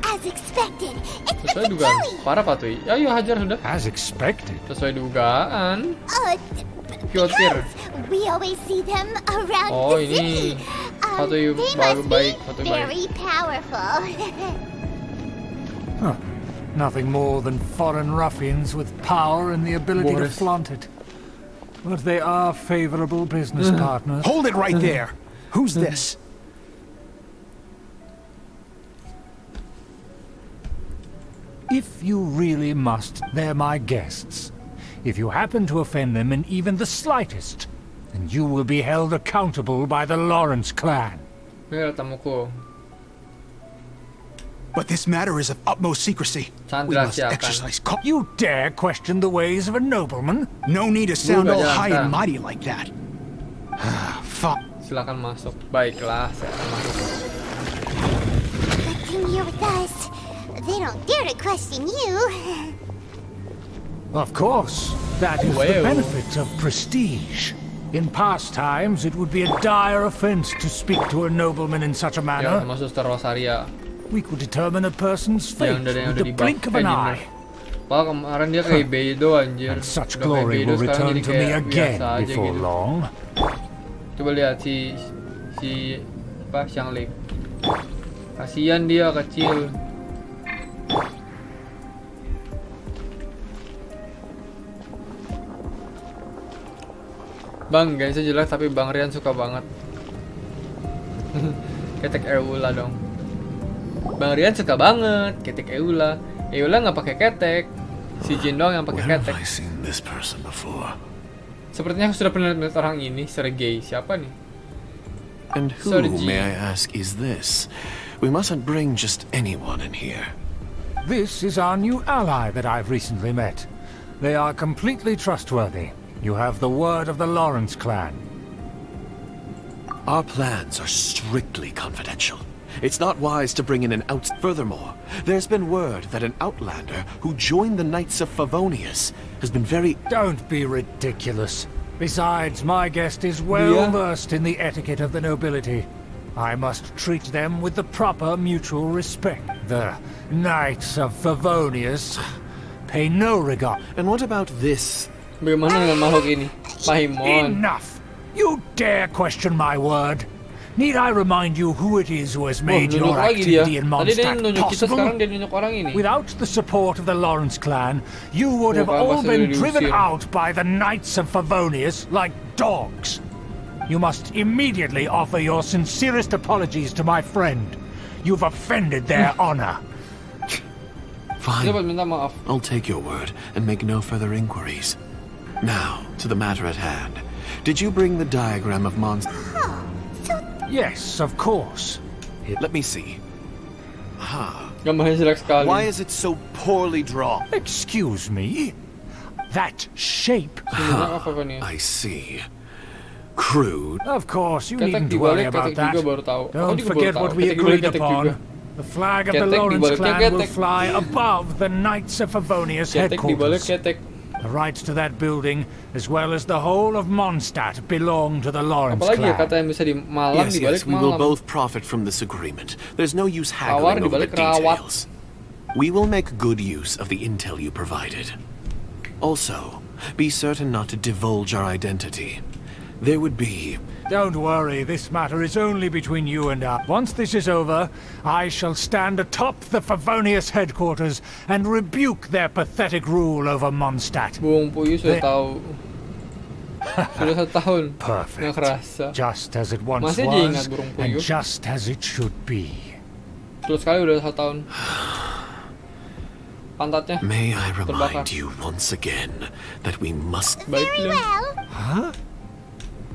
As expected, it's the Sesuai dugaan. Katholik. Parah Patui. Ayo hajar sudah. As expected. Sesuai dugaan. Because we always see them around Oh, the ini city. Patui They baru must baik, be Patui baik. very powerful. Huh. Nothing more than foreign ruffians with power and the ability to Boris. flaunt it. But they are favorable business partners. Hold it right there. Who's this? If you really must, they're my guests. If you happen to offend them in even the slightest, then you will be held accountable by the Lawrence clan. Ini tamuku. But this matter is of utmost secrecy. Sangat We must dirahasiakan. exercise You dare question the ways of a nobleman? No need to sound all Jalan high and sekarang. mighty like that. Fuck. Silakan masuk. Baiklah, saya akan masuk. Good thing you're with us. They don't dare to question you. Of course. That is the Well. benefit of prestige. In past times, it would be a dire offense to speak to a nobleman in such a Ya, manner. termasuk Suster Rosaria. We could determine a person's fate Yang with udah the blink of an eye. Pak, kemarin dia kayak Bedo anjir. And such Udah kayak glory Bedo, will sekarang return jadi to me kayak again biasa aja before gitu. long. Coba lihat si Xiang Li. Kasihan dia kecil. Bang, guysnya jelek tapi Bang Rian suka banget. Ketek eula dong. Bang Rian suka banget ketek eula. Eula nggak pakai ketek. Si Jin doang yang pakai Where have ketek. I seen this person before? Sepertinya aku sudah pernah lihat orang ini, Sergei. Siapa nih? And who, Sergei. may I ask, is this? We mustn't bring just anyone in here. This is our new ally that I've recently met. They are completely trustworthy. You have the word of the Lawrence clan. Our plans are strictly confidential. It's not wise to bring in an out. Furthermore, there's been word that an outlander who joined the Knights of Favonius has been very... Don't be ridiculous. Besides, my guest is well versed in the etiquette of the nobility. I must treat them with the proper mutual respect. The Knights of Favonius pay no regard. And what about this? Bagaimana dengan makhluk ini? Paimon. Enough! You dare question my word? Need I remind you who it is who has Oh, made nunjuk your lagi dia. activity in Tadi dia Mondstadt nunjuk kita, sekarang possible? dia nunjuk orang ini. Without the support of the Lawrence clan, you would have Bukan, all pasti been diusir. driven out by the Knights of Favonius like dogs. You must immediately offer your sincerest apologies to my friend. You've offended their honor. Dia Fine, dapat minta maaf. I'll take your word and make no further inquiries. Now, to the matter at hand. Did you bring the diagram of monsters? Yes, of course. Let me see. Ah, Gambarnya jelek sekali. why is it so poorly drawn? Excuse me? That shape? Sebenarnya apa nih? I see. Crude. Of course, you Ketek needn't worry dibalik, about ketek that. juga baru tahu. Aku Don't juga forget baru what tahu. we Ketek dibalik, agreed ketek upon. juga. The flag of the Ketek Lawrence dibaliknya clan will ketek. fly above the Knights of Favonius Ketek dibalik headquarters. ketek. The rights to that building, as well as the whole of Mondstadt, belong to the Lawrence Apalagi ya clan. kata yang bisa di malam Yes, dibalik yes, we will malam. both profit from this agreement. There's no use Rawar haggling over the dibalik rawat. details. We will make good use of the intel you provided. Also, be certain not to divulge our identity. There would be... Don't worry, this matter is only between you and I. Once this is over, I shall stand atop the Favonius headquarters and rebuke their pathetic rule over Mondstadt. Buong Puyuh sudah They- tahu. Sudah 1 tahun. Nggak Perfect. kerasa. Just as it once Masih aja ingat was, burung and puyuh. just as it should be. Terus sekali udah 1 tahun. Pantatnya May I terbakar. remind you once again that we must... Baik Very lu. well.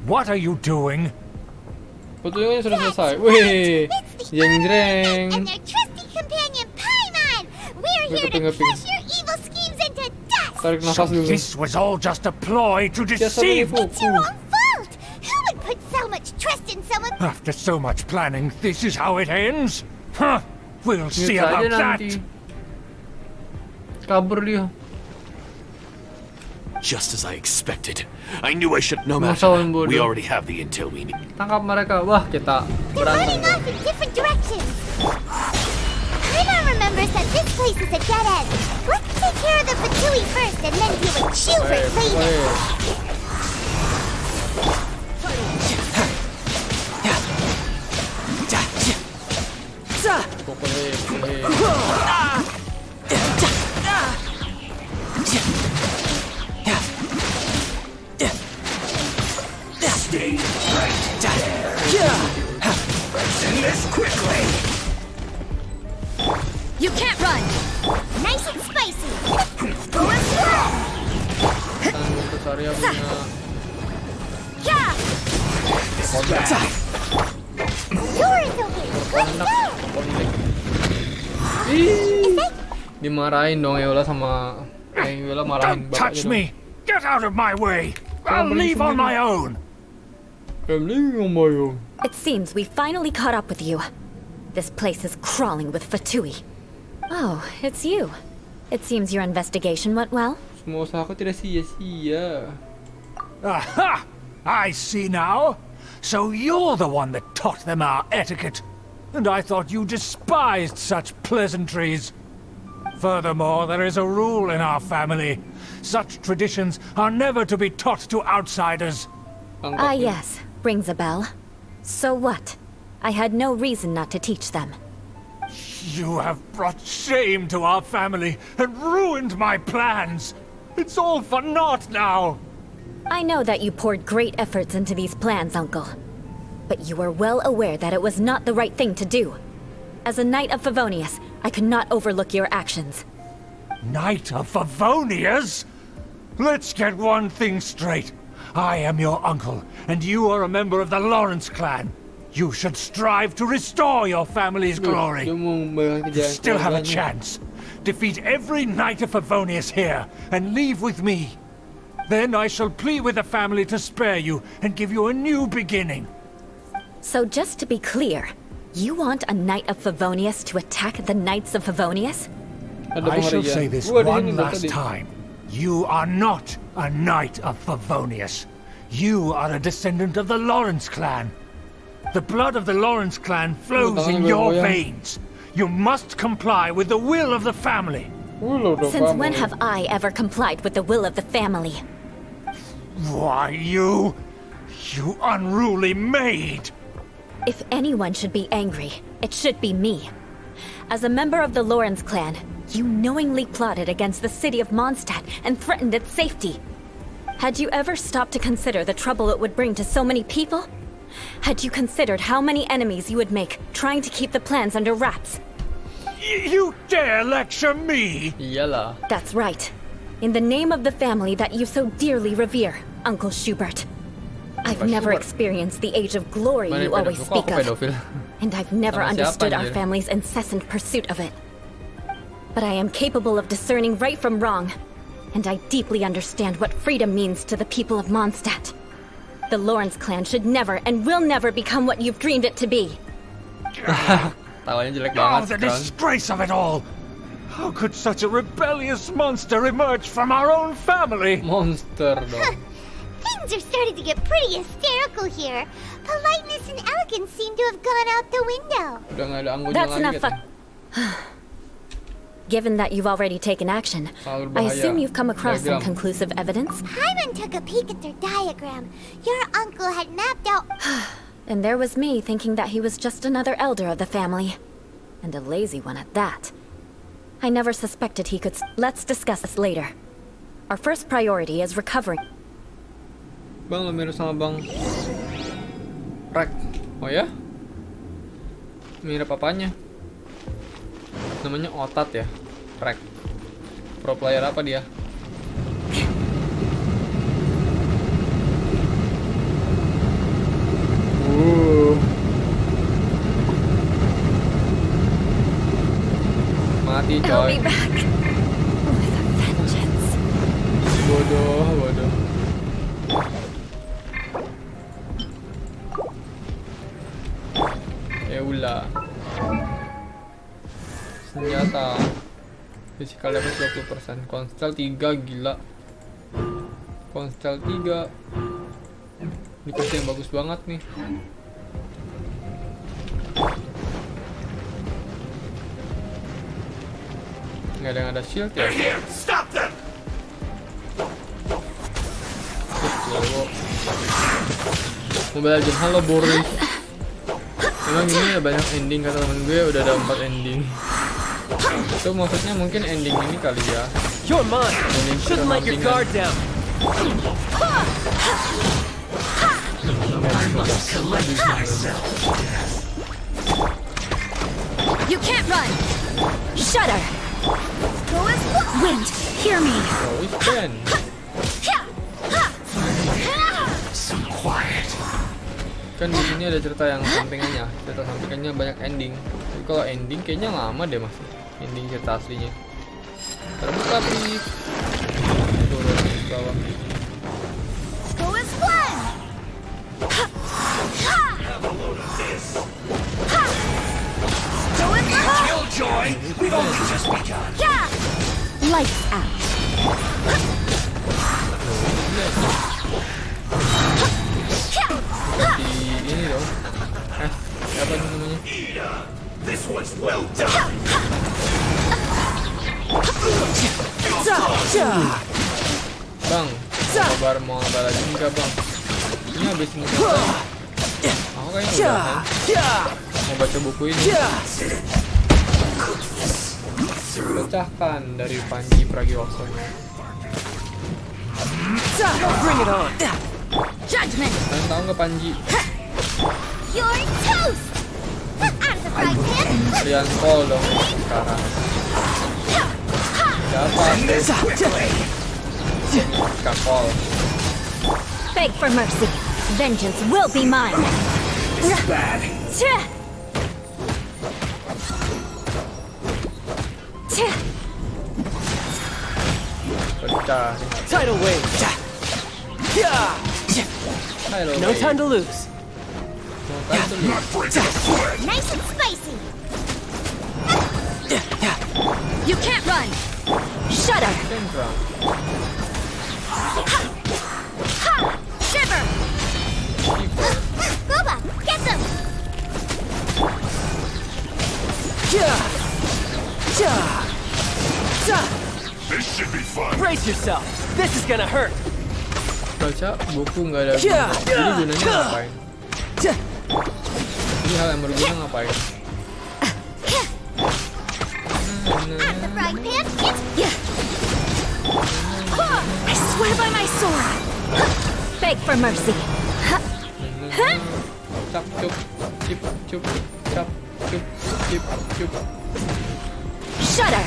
What are you doing? Pertunjukannya sudah selesai. Wih, It's the jeng Honorable jeng. and their trusty companion Paimon. We're here to Ngeping-ngeping. crush your evil schemes into dust. Tarik So nafas dulu. this was all just a ploy to Biasa deceive. menipu. It's your own fault. Who would put so much trust in someone After so much planning, this is how it ends? Huh? We'll see Mute aja about that. nanti. Kabur dia. Just as I expected. I knew I should. No matter. Masawan bodoh. We already have the intel we need. Tangkap mereka. Wah, kita They're running berantem. off in different directions. Paimon remembers that this place is a dead end. Let's take care of the Fatui first and then deal with Schubert later. You can't run! Nice and spicy. Terus Arya punya Yours open. Let's go. dimarahin dong Eula sama Eula marahin Don't touch me! Get out of my way! I'll leave on my own! It seems we finally caught up with you. This place is crawling with Fatui. Oh, it's you. It seems your investigation went well. Semua usahaku tidak sia-sia. Aha! I see now. So you're the one that taught them our etiquette. And I thought you despised such pleasantries. Furthermore, there is a rule in our family. Such traditions are never to be taught to outsiders. Ah, yes. Rings a bell. So what? I had no reason not to teach them. You have brought shame to our family and ruined my plans. It's all for naught now. I know that you poured great efforts into these plans, Uncle. But you were well aware that it was not the right thing to do. As a Knight of Favonius, I could not overlook your actions. Knight of Favonius? Let's get one thing straight. I am your uncle, and you are a member of the Lawrence clan. You should strive to restore your family's glory. You still have a chance. Defeat every Knight of Favonius here, and leave with me. Then I shall plead with the family to spare you and give you a new beginning. So just to be clear, you want a Knight of Favonius to attack the Knights of Favonius? I shall say this one last time. You are not a Knight of Favonius. You are a descendant of the Lawrence clan. The blood of the Lawrence clan flows in your veins. You must comply with the will of the family. Since when have I ever complied with the will of the family? Why, you unruly maid! If anyone should be angry, it should be me. As a member of the Lawrence clan, you knowingly plotted against the city of Mondstadt and threatened its safety. Had you ever stopped to consider the trouble it would bring to so many people? Had you considered how many enemies you would make trying to keep the plans under wraps? You dare lecture me? Iyalah. That's right. In the name of the family that you so dearly revere, Uncle Schubert. I've never experienced the age of glory you always speak of, and I've never understood our family's incessant pursuit of it. But I am capable of discerning right from wrong, and I deeply understand what freedom means to the people of Mondstadt. The Lawrence clan should never and will never become what you've dreamed it to be. Tawanya jelek Oh, banget the sekarang. disgrace of it all! How could such a rebellious monster emerge from our own family? Monster dong. Things are starting to get pretty hysterical here. Politeness and elegance seem to have gone out the window. Udah nggak ada anggunnya That's lagi enough. katanya. Given that you've already taken action, Sangat I berbahaya. assume you've come across some Diagram. conclusive evidence? Paimon took a peek at their diagram. Your uncle had mapped out. And there was me thinking that he was just another elder of the family. And a lazy one at that. I never suspected he could... Let's discuss this later. Our first priority is recovering... Bang, lo mirip sama Bang Rek. Oh ya? Mirip apanya? Namanya Otat ya? Rek. Pro player apa dia? Mati I'll coy. be back. With a vengeance. Bodoh. beda. Senjata physical damage 20%. Konstel 3, gila. Konstel 3 dikasih yang bagus banget nih. Nggak ada yang ada shield ya. Stop them! Mobile Legends, halo Boris. Emang ini ada banyak ending, kata temen gue udah ada 4 ending. Itu maksudnya mungkin ending ini kali ya. You're mine. Shouldn't let your guard down. You can't run! Shudder! Wind, hear me! Oh, it's Ben. Kan di sini ada cerita yang sampingannya. Cerita sampingannya banyak ending. Tapi kalau ending kayaknya lama deh mas. Ending cerita aslinya. Terbuka please. Turun ke bawah. Go as one! Killjoy! We've only just begun. Lights out. Seperti ini dong. Apa namanya? This was well done. Bang, kabar mau ngabar lagi enggak bang? Ini habis muter. Aku kayaknya udahan. Mau baca buku ini. Pecahkan dari Panji Pragiwaksono. Bring it on. Judgment! Kalian tahu nggak Panji? You're toast! Out of the frying pan! Kalian call dong sekarang. Siapa tuh? Kak call. Beg for mercy. Vengeance will be mine. Bad. Pecah. Tidal wave. Halo. No time to lose. Nice and spicy! You can't run! Shudder! Shiver! Boba, get them! This should be fun. Brace yourself. This is gonna hurt. Baca buku nggak ada guna. Jadi gunanya ngapain? Ini hal yang berguna ngapain? Out of the frying pan! It's... I swear by my sword! Beg for mercy. Cap cup, cip cup, cap cup, cip cup. Shudder!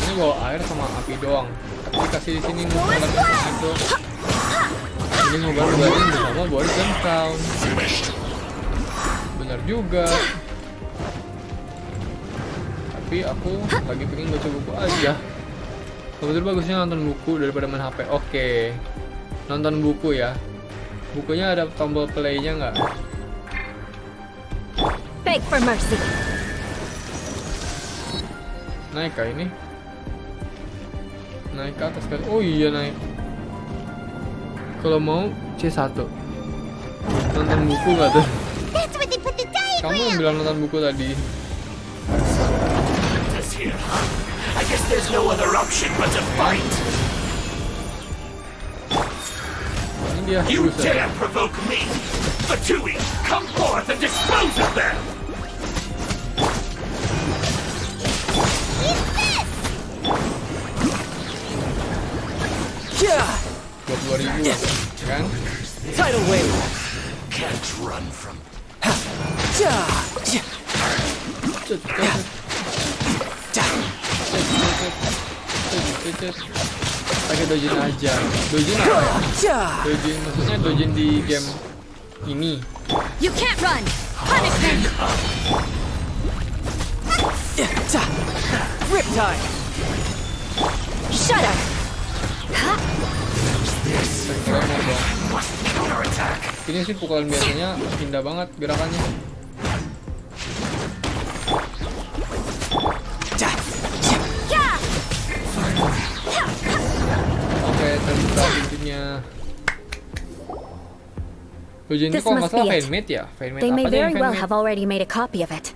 Ini bawa air sama api doang. Tapi kasih di sini numpang itu. Ini ngobrol-ngobrolin bersama Boris dan Crown. Benar juga. Tapi aku lagi pengen baca buku aja. Kebetulan bagusnya nonton buku daripada main HP. Oke. Nonton buku ya. Bukunya ada tombol play-nya nggak? Beg for mercy. Naik kah ini? Naik ke atas kan? Oh iya naik. Kalau mau C1. Nonton buku nggak tuh? That's where they put the Kamu diagram! bilang nonton buku tadi. I guess there's no other option but to fight. Ini dia. You Buset. dare provoke me! Fatui, come forth and dispose of them! Buat 2000 kan? Tidal wave. Can't run from... Pakai dojin aja. Dojin apa ya? Dojin maksudnya dojin di game ini. You can't run! Punishment! Riptide. Shudder! Tremor dong. Counterattack! Ini sih pukulan biasanya indah banget gerakannya. Oke, terbuka pintunya. Ujian ini This kok nggak must salah be it. fanmade ya? Fanmade They may apa aja yang very well fanmade? have already made a copy of it.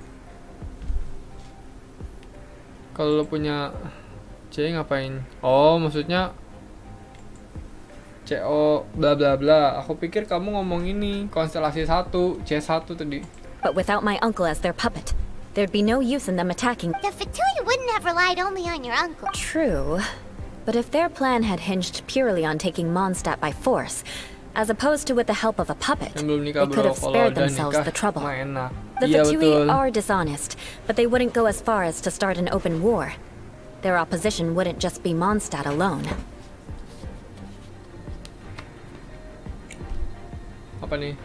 Kalau lo punya C ngapain? Oh, maksudnya CO bla bla bla. Aku pikir kamu ngomong ini konstelasi 1, C1 tadi. But without my uncle as their puppet, there'd be no use in them attacking. The Fatui wouldn't have relied only on your uncle. True. But if their plan had hinged purely on taking Mondstadt by force, as opposed to with the help of a puppet, Yang belum they nikah could bro, have kalau spared udah themselves nikah the trouble. mah enak. The Iya Fatui betul. are dishonest, but they wouldn't go as far as to start an open war. Their opposition wouldn't just be Mondstadt alone. Apa nih?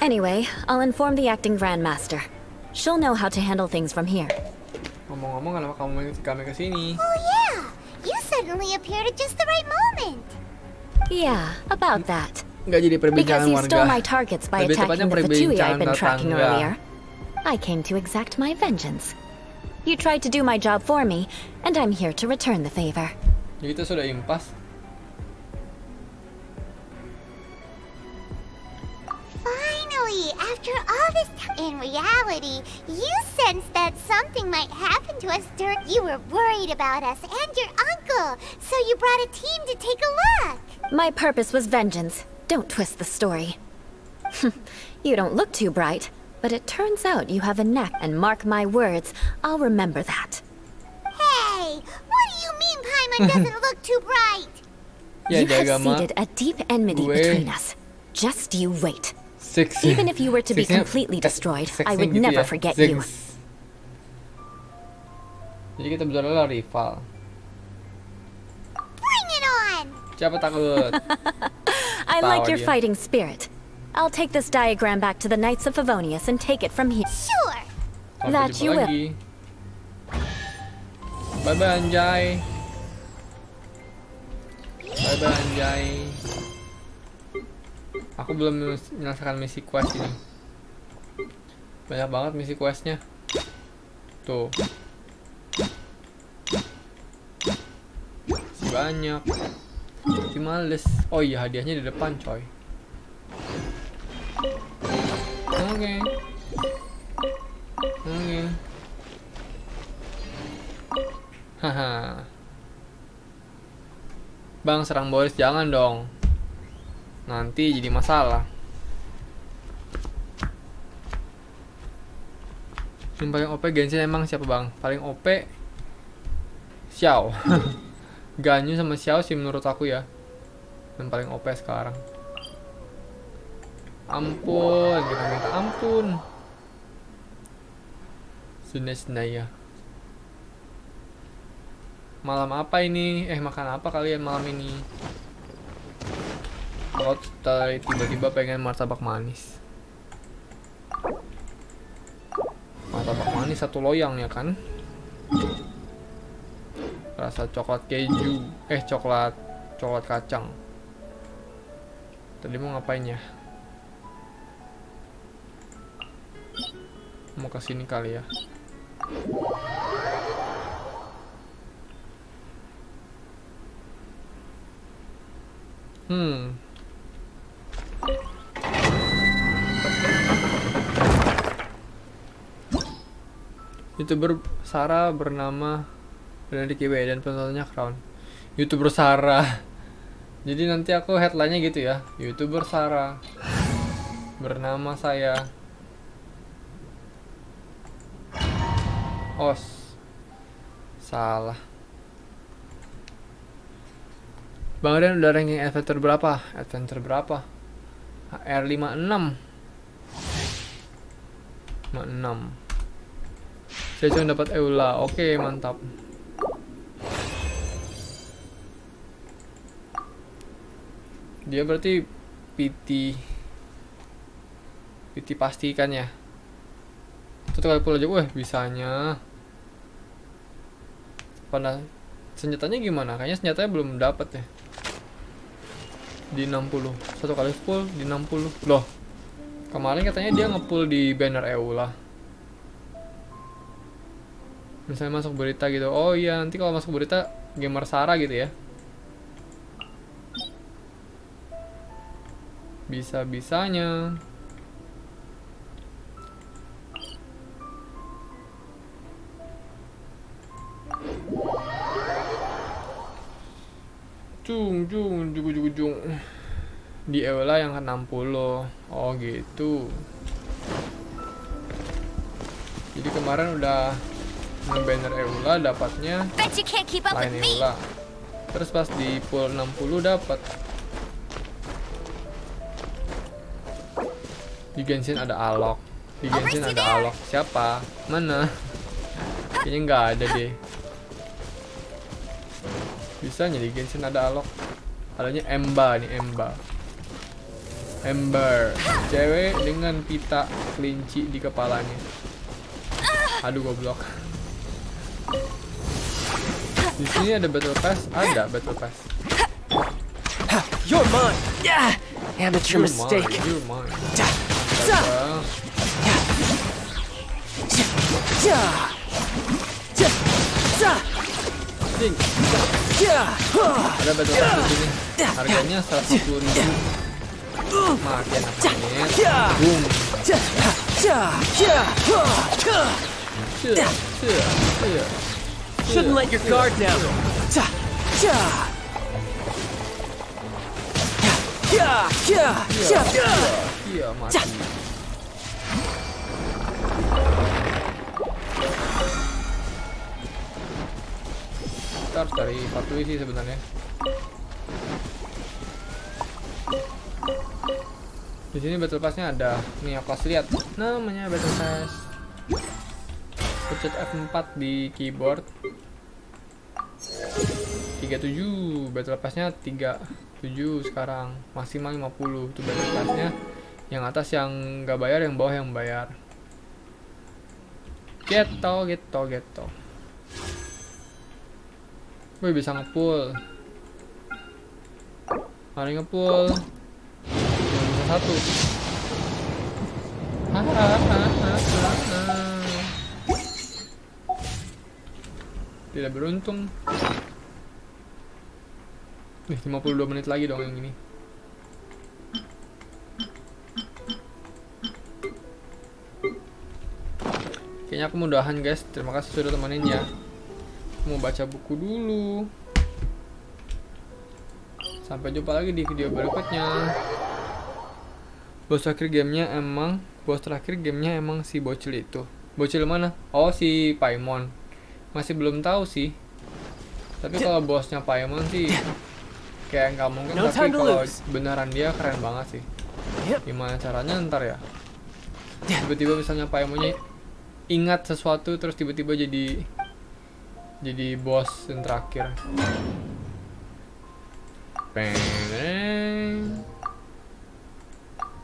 Anyway, I'll inform the acting Grandmaster. She'll know how to handle things from here. Ngomong-ngomong, kenapa kamu mengikuti kami ke sini? Oh yeah, you suddenly appeared at just the right moment. Yeah, about that. Nggak jadi Because perbincangan you warga. stole my targets by Lebih attacking tepatnya the Fatui perbincangan I've been tracking tetangga. earlier. I came to exact my vengeance. You tried to do my job for me, and I'm here to return the favor. Jadi kita sudah impas. Finally, after all this time, in reality, you sensed that something might happen to us during. You were worried about us and your uncle, so you brought a team to take a look. My purpose was vengeance. Don't twist the story. You don't look too bright, but it turns out you have a knack, and mark my words, I'll remember that. Hey, what do you mean Paimon doesn't look too bright? Ya, You di have Agama seeded a deep enmity gue between us. Just you wait. six. Even if you were to be Sixnya- completely destroyed, sixnya I would gitu never ya, forget six. you. Jadi kita berdua adalah rival. Bring it on! Siapa takut? I Tawa like your dia. fighting spirit. I'll take this diagram back to the Knights of Favonius and take it from here. Sure! Sampai That jumpa you will. lagi. Bye bye anjay. Bye bye anjay. Aku belum menyelesaikan misi quest ini. Banyak banget misi questnya. Tuh. Masih banyak. Tapi males. Oh iya, hadiahnya di depan coy. Oke. Oke. Haha. Bang, serang Boris jangan dong. Nanti jadi masalah. Yang paling OP Genshin emang siapa bang? Paling OP Xiao. Ganyu sama Xiao sih menurut aku ya. Yang paling OP sekarang. Ampun, kita minta ampun. Sunai-sunai ya. Malam apa ini? Makan apa kalian malam ini? Kalau tiba-tiba pengen martabak manis. Martabak manis satu loyang ya kan? Rasa coklat keju. Coklat kacang. Tadi mau ngapain ya? Mau kesini kali ya? YouTuber Sarah bernama Benedict dan penontonnya Crown. YouTuber Sarah. Jadi nanti aku headline-nya gitu ya. YouTuber Sarah bernama saya. Salah. Bang Ren udah ranking adventure berapa? HR56. 56. Saya cuma dapat eula. Oke, mantap. Dia berarti PT pastikan ya. Satu kali pull aja, bisanya. senjatanya gimana? Kayaknya senjatanya belum dapat ya. Di 60. Satu kali full di 60. Loh. Kemarin katanya dia nge-pull di banner eula. Misalnya masuk berita gitu. Oh iya, nanti kalau masuk berita gamer Sarah gitu ya. Bisa-bisanya. Jung. Di eula yang ke-60. Oh gitu. Jadi kemarin udah nge-banner eula, dapatnya lain eula. Terus pas di pull 60 dapat. Di Genshin ada alok. Di Genshin ada alok. Siapa? Mana? Kayaknya nggak ada deh. Bisanya di Genshin ada alok. Adanya Emba nih, Ember, cewek dengan pita kelinci di kepalanya. Aduh goblok. Di sini ada battle pass, You're mine. Yeah. Amateur mistake. You're mine. Ada battle pass di sini. Harganya 110.000. Makin apa boom. Shouldn't let your guard down. Iya mati. Kita harus cari satu isi sebenarnya. Di sini battle pass-nya ada. Nih aku kasih lihat. Namanya battle pass. Pencet F4 di keyboard. 37. Battle pass-nya 37 sekarang. Maksimal 50 itu battle pass-nya. Yang atas yang nggak bayar, yang bawah yang bayar. Gitu. Wih, bisa nge-pull. Mari nge-pull. Satu. Tidak beruntung. 52 menit lagi dong yang ini. Kayaknya aku mudahan guys. Terima kasih sudah temenin ya. Mau baca buku dulu. Sampai jumpa lagi di video berikutnya. Bos terakhir gamenya emang si bocil itu. Bocil mana? Oh, si Paimon. Masih belum tahu sih. Tapi kalau bosnya Paimon sih kayak nggak mungkin. Tapi kalau beneran dia keren banget sih. Gimana caranya ntar ya? Tiba-tiba misalnya Paimonnya ingat sesuatu terus tiba-tiba jadi bos yang terakhir.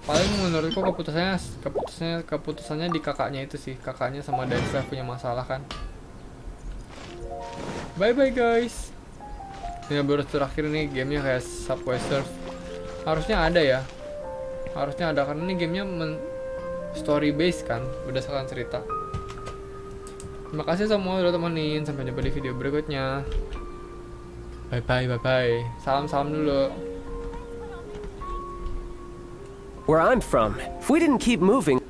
Paling menurutku keputusannya di kakaknya itu sih. Kakaknya sama Dansa punya masalah kan. Bye bye guys. Ini baru terakhir nih gamenya kayak Subway Surf. Harusnya ada ya. Harusnya ada karena ini gamenya story based kan, berdasarkan cerita. Terima kasih semua udah temenin. Sampai jumpa di video berikutnya. Bye bye. Salam dulu. Where I'm from, if we didn't keep moving...